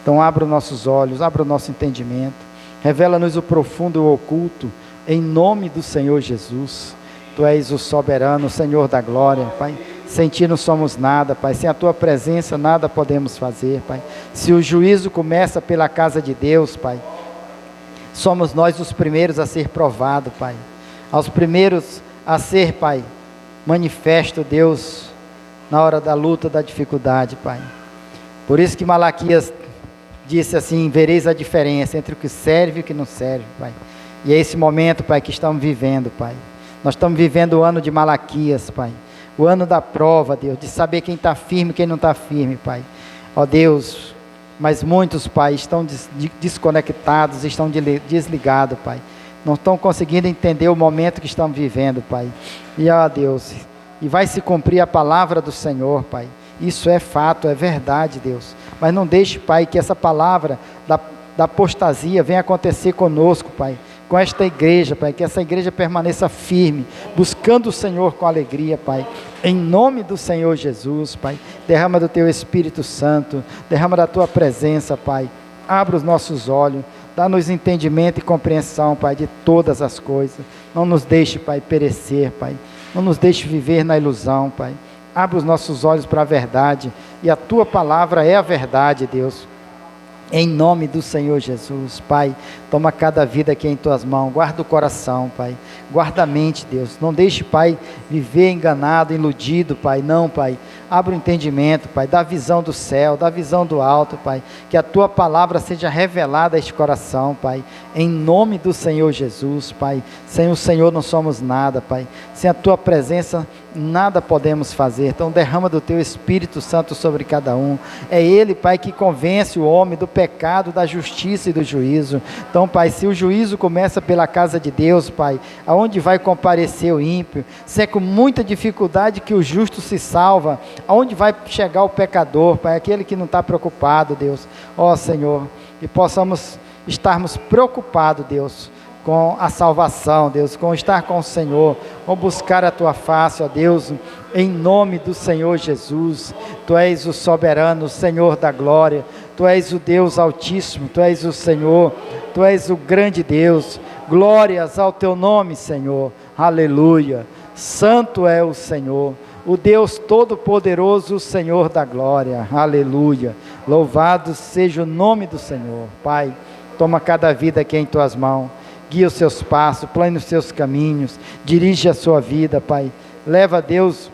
Então abra os nossos olhos, abra o nosso entendimento. Revela-nos o profundo e o oculto, em nome do Senhor Jesus. Tu és o soberano, o Senhor da glória, Pai. Sem Ti não somos nada, Pai. Sem a Tua presença nada podemos fazer, Pai. Se o juízo começa pela casa de Deus, Pai, somos nós os primeiros a ser provados, Pai. Aos primeiros a ser, Pai, manifesto, Deus, na hora da luta, da dificuldade, Pai. Por isso que Malaquias disse assim: vereis a diferença entre o que serve e o que não serve, Pai. E é esse momento, Pai, que estamos vivendo, Pai. Nós estamos vivendo o ano de Malaquias, Pai. O ano da prova, Deus, de saber quem está firme e quem não está firme, Pai. Ó Deus, mas muitos, Pai, estão desconectados, estão desligados, Pai. Não estão conseguindo entender o momento que estamos vivendo, Pai. E, ó Deus, e vai se cumprir a palavra do Senhor, Pai. Isso é fato, é verdade, Deus. Mas não deixe, Pai, que essa palavra da apostasia venha acontecer conosco, Pai. Com esta igreja, Pai, que essa igreja permaneça firme, buscando o Senhor com alegria, Pai, em nome do Senhor Jesus, Pai. Derrama do Teu Espírito Santo, derrama da Tua presença, Pai. Abra os nossos olhos, dá-nos entendimento e compreensão, Pai, de todas as coisas. Não nos deixe, Pai, perecer, Pai. Não nos deixe viver na ilusão, Pai. Abra os nossos olhos para a verdade, e a Tua palavra é a verdade, Deus. Em nome do Senhor Jesus, Pai, toma cada vida aqui em Tuas mãos, guarda o coração, Pai, guarda a mente, Deus, não deixe, Pai, viver enganado, iludido, Pai, não, Pai, abra o entendimento, Pai, dá a visão do céu, dá a visão do alto, Pai, que a Tua palavra seja revelada a este coração, Pai, em nome do Senhor Jesus, Pai. Sem o Senhor não somos nada, Pai, sem a Tua presença nada podemos fazer. Então derrama do Teu Espírito Santo sobre cada um. É Ele, Pai, que convence o homem do pecado, da justiça e do juízo. Então, Pai, se o juízo começa pela casa de Deus, Pai, aonde vai comparecer o ímpio? Se é com muita dificuldade que o justo se salva, aonde vai chegar o pecador, Pai, aquele que não está preocupado, Deus? Ó Senhor, que possamos estarmos preocupados, Deus, com a salvação, Deus, com estar com o Senhor, com buscar a Tua face, ó Deus, em nome do Senhor Jesus. Tu és o soberano, o Senhor da glória, Tu és o Deus altíssimo, Tu és o Senhor, Tu és o grande Deus. Glórias ao Teu nome, Senhor, aleluia. Santo é o Senhor, o Deus todo-poderoso, o Senhor da glória, aleluia. Louvado seja o nome do Senhor, Pai. Toma cada vida aqui em tuas mãos. Guia os seus passos, plane os seus caminhos. Dirige a sua vida, Pai. Leva, Deus,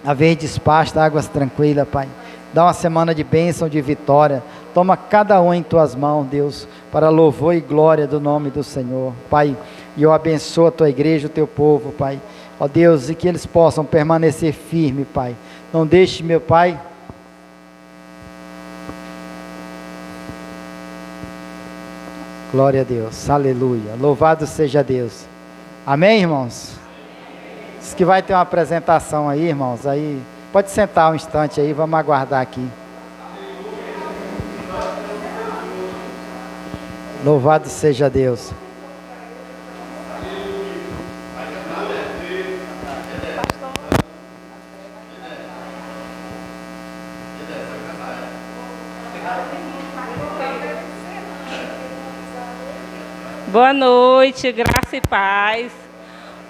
a verdes pastas, águas tranquilas, Pai. Dá uma semana de bênção, de vitória. Toma cada um em tuas mãos, Deus, para louvor e glória do nome do Senhor, Pai. E eu abençoo a tua igreja, o teu povo, Pai. Ó Deus, e que eles possam permanecer firmes, Pai. Não deixe, meu Pai, glória a Deus, aleluia, louvado seja Deus. Amém, irmãos? Diz que vai ter uma apresentação aí, irmãos, aí, pode sentar um instante aí, vamos aguardar aqui. Louvado seja Deus. Boa noite, graça e paz.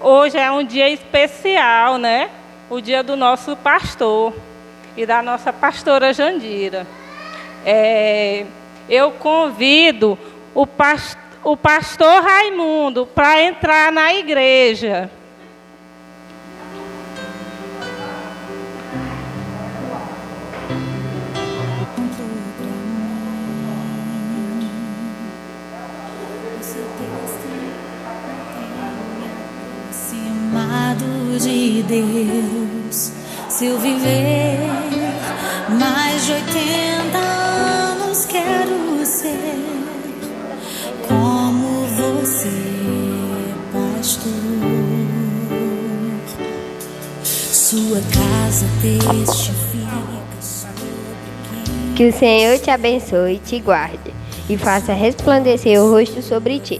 Hoje é um dia especial, né? O dia do nosso pastor e da nossa pastora Jandira. Eu convido o pastor Raimundo para entrar na igreja. De Deus, se eu viver mais de 80 anos, quero ser como você, pastor. Sua casa testifica sobre que o Senhor te abençoe e te guarde, e faça resplandecer o rosto sobre ti,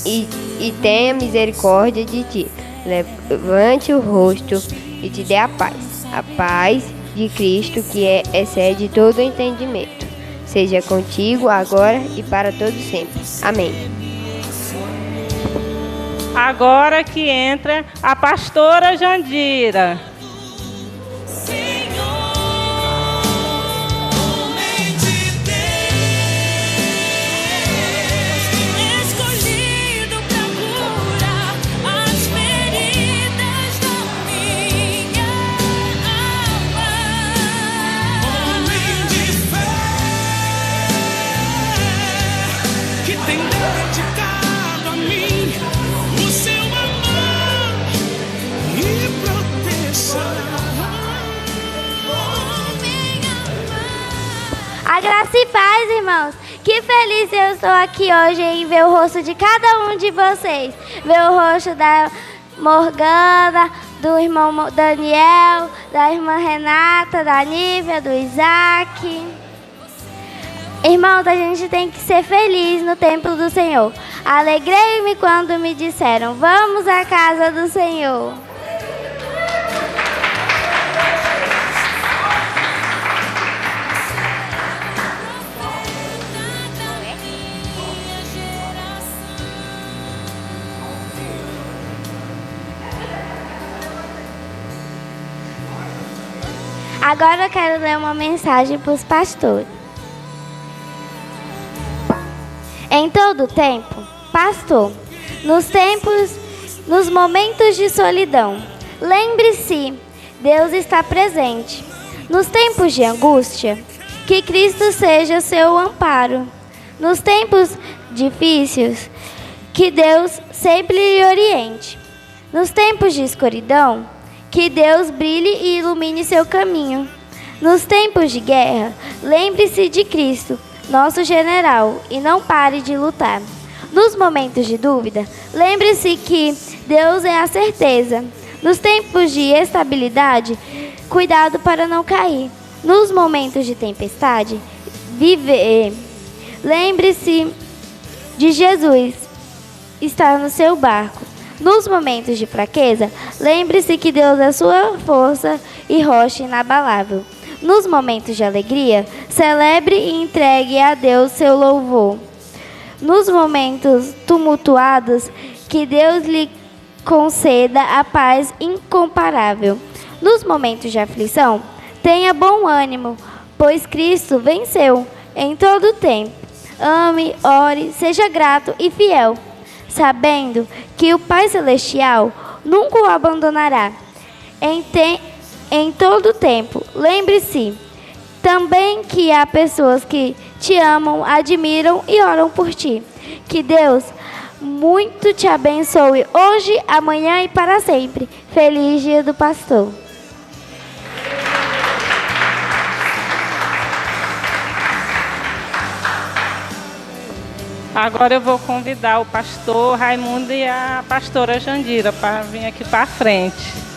e tenha misericórdia de ti. Levante o rosto e te dê a paz de Cristo, que excede todo o entendimento. Seja contigo agora e para todo sempre. Amém. Agora que entra a pastora Jandira. A graça e paz, irmãos. Que feliz eu estou aqui hoje em ver o rosto de cada um de vocês. Ver o rosto da Morgana, do irmão Daniel, da irmã Renata, da Nívia, do Isaac. Irmãos, a gente tem que ser feliz no templo do Senhor. Alegrei-me quando me disseram, vamos à casa do Senhor. Agora eu quero ler uma mensagem para os pastores. Em todo tempo, pastor, nos momentos de solidão, lembre-se, Deus está presente. Nos tempos de angústia, que Cristo seja seu amparo. Nos tempos difíceis, que Deus sempre lhe oriente. Nos tempos de escuridão, que Deus brilhe e ilumine seu caminho. Nos tempos de guerra, lembre-se de Cristo, nosso general, e não pare de lutar. Nos momentos de dúvida, lembre-se que Deus é a certeza. Nos tempos de estabilidade, cuidado para não cair. Nos momentos de tempestade, viver. Lembre-se de Jesus estar no seu barco. Nos momentos de fraqueza, lembre-se que Deus é sua força e rocha inabalável. Nos momentos de alegria, celebre e entregue a Deus seu louvor. Nos momentos tumultuados, que Deus lhe conceda a paz incomparável. Nos momentos de aflição, tenha bom ânimo, pois Cristo venceu em todo o tempo. ame, ore, seja grato e fiel, sabendo que o Pai Celestial nunca o abandonará. Em todo tempo, lembre-se também que há pessoas que te amam, admiram e oram por ti. Que Deus muito te abençoe hoje, amanhã e para sempre. Feliz Dia do Pastor. Agora eu vou convidar o pastor Raimundo e a pastora Jandira para vir aqui para frente.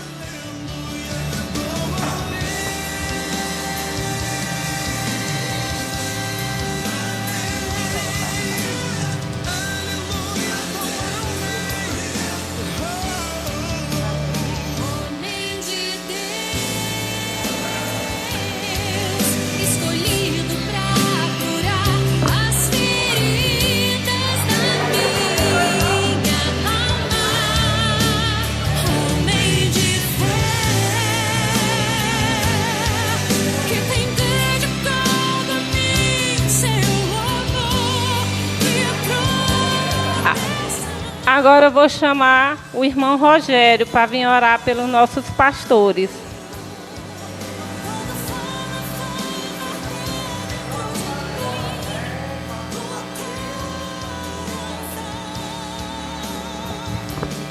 Agora eu vou chamar o irmão Rogério para vir orar pelos nossos pastores.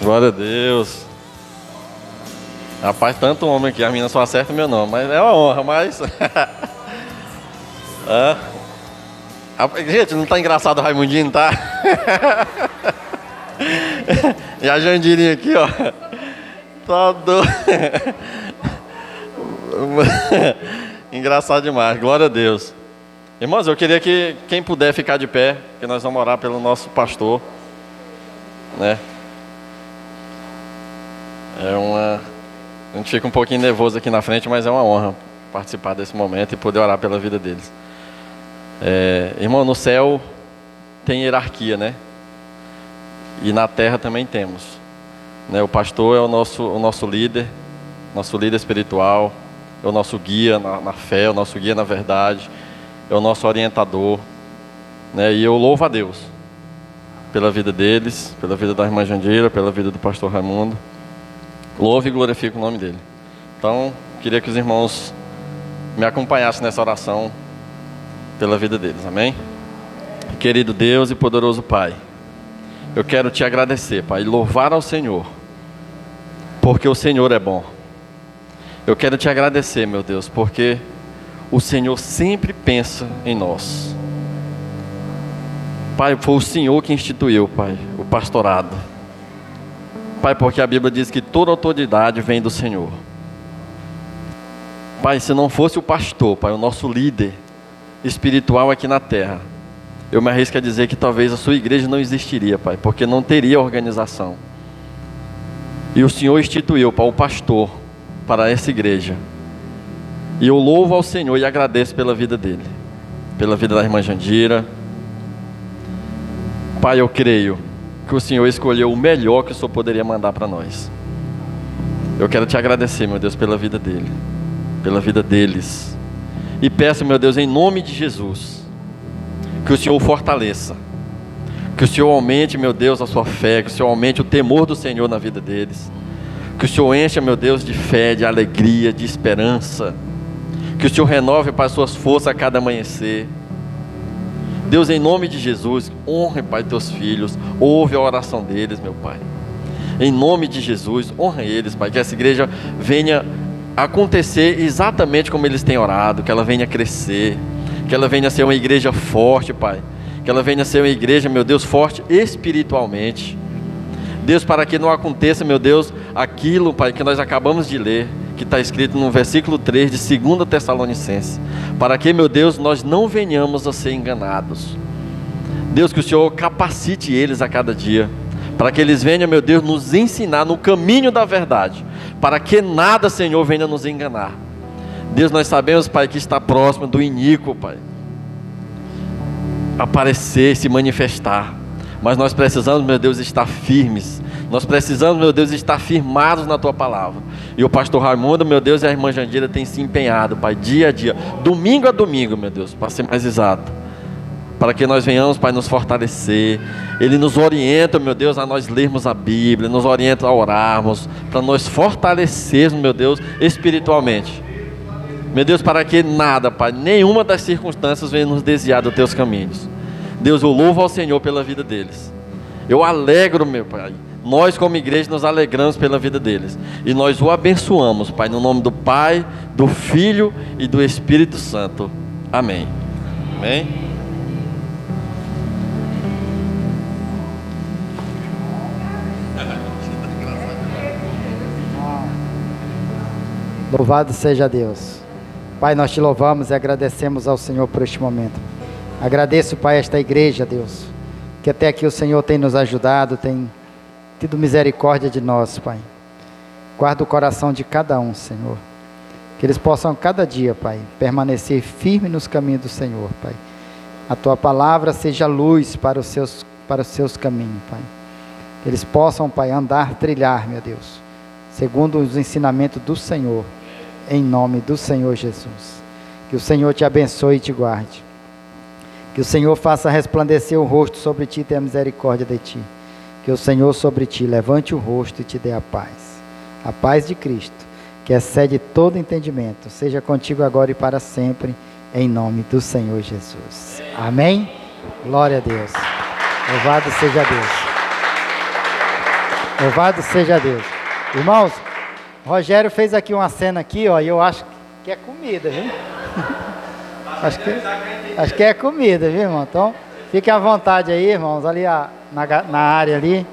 Glória a Deus. Rapaz, tanto homem aqui, a menina só acerta meu nome, mas é uma honra, mas... Gente, não tá engraçado o Raimundinho, tá? E a Jandirinha aqui, ó. Tá doido. Engraçado demais, glória a Deus. Irmãos, eu queria que quem puder ficar de pé, que nós vamos orar pelo nosso pastor, né? A gente fica um pouquinho nervoso aqui na frente, mas é uma honra participar desse momento e poder orar pela vida deles. Irmão, no céu tem hierarquia, né? E na terra também temos, né? O pastor é o nosso líder espiritual, é o nosso guia na fé, o nosso guia na verdade, é o nosso orientador, né? E eu louvo a Deus pela vida deles, pela vida da irmã Jandira, pela vida do pastor Raimundo. Louvo e glorifico o nome dele. Então, queria que os irmãos me acompanhassem nessa oração pela vida deles, amém? Querido Deus e poderoso Pai, eu quero te agradecer, Pai, e louvar ao Senhor, porque o Senhor é bom. Eu quero te agradecer, meu Deus, porque o Senhor sempre pensa em nós. Pai, foi o Senhor que instituiu, Pai, o pastorado. Pai, porque a Bíblia diz que toda autoridade vem do Senhor. Pai, se não fosse o pastor, Pai, o nosso líder espiritual aqui na terra, eu me arrisco a dizer que talvez a sua igreja não existiria, Pai, porque não teria organização. E o Senhor instituiu, Pai, o pastor para essa igreja. E eu louvo ao Senhor e agradeço pela vida dele, pela vida da irmã Jandira. Pai, eu creio que o Senhor escolheu o melhor que o Senhor poderia mandar para nós. Eu quero te agradecer, meu Deus, pela vida dele, pela vida deles. E peço, meu Deus, em nome de Jesus, que o Senhor o fortaleça, que o Senhor aumente, meu Deus, a sua fé, que o Senhor aumente o temor do Senhor na vida deles, que o Senhor encha, meu Deus, de fé, de alegria, de esperança, que o Senhor renove para as suas forças a cada amanhecer. Deus, em nome de Jesus, honre, Pai, teus filhos, ouve a oração deles, meu Pai. Em nome de Jesus, honra eles, Pai, que essa igreja venha acontecer exatamente como eles têm orado, que ela venha crescer, que ela venha ser uma igreja forte, Pai, que ela venha ser uma igreja, meu Deus, forte espiritualmente. Deus, para que não aconteça, meu Deus, aquilo, Pai, que nós acabamos de ler, que está escrito no versículo 3 de 2 Tessalonicenses, para que, meu Deus, nós não venhamos a ser enganados. Deus, que o Senhor capacite eles a cada dia, para que eles venham, meu Deus, nos ensinar no caminho da verdade, para que nada, Senhor, venha nos enganar. Deus, nós sabemos, Pai, que está próximo do iníquo, Pai, aparecer, se manifestar, mas nós precisamos, meu Deus, estar firmes. Nós precisamos, meu Deus, estar firmados na Tua Palavra. E o pastor Raimundo, meu Deus, e a irmã Jandira têm se empenhado, Pai, dia a dia, domingo a domingo, meu Deus, para ser mais exato, para que nós venhamos, Pai, nos fortalecer. Ele nos orienta, meu Deus, a nós lermos a Bíblia, nos orienta a orarmos, para nós fortalecermos, meu Deus, espiritualmente. Meu Deus, para que nada, Pai, nenhuma das circunstâncias venha nos desviar dos teus caminhos. Deus, eu louvo ao Senhor pela vida deles. Eu alegro, meu Pai. Nós, como igreja, nos alegramos pela vida deles. E nós o abençoamos, Pai, no nome do Pai, do Filho e do Espírito Santo. Amém. Amém. Louvado seja Deus. Pai, nós te louvamos e agradecemos ao Senhor por este momento. Agradeço, Pai, esta igreja, Deus, que até aqui o Senhor tem nos ajudado, tem tido misericórdia de nós, Pai. Guarda o coração de cada um, Senhor. Que eles possam cada dia, Pai, permanecer firme nos caminhos do Senhor, Pai. A Tua palavra seja luz para os seus caminhos, Pai. Que eles possam, Pai, andar, trilhar, meu Deus, segundo os ensinamentos do Senhor, em nome do Senhor Jesus. Que o Senhor te abençoe e te guarde. Que o Senhor faça resplandecer o rosto sobre ti e tenha misericórdia de ti. Que o Senhor sobre ti levante o rosto e te dê a paz. A paz de Cristo, que excede todo entendimento, seja contigo agora e para sempre, em nome do Senhor Jesus. Amém? Glória a Deus. Louvado seja Deus. Louvado seja Deus. Irmãos, Rogério fez aqui uma cena aqui, ó, e eu acho que é comida, viu? acho que é comida, viu, irmão? Então, fiquem à vontade aí, irmãos, ali na área ali.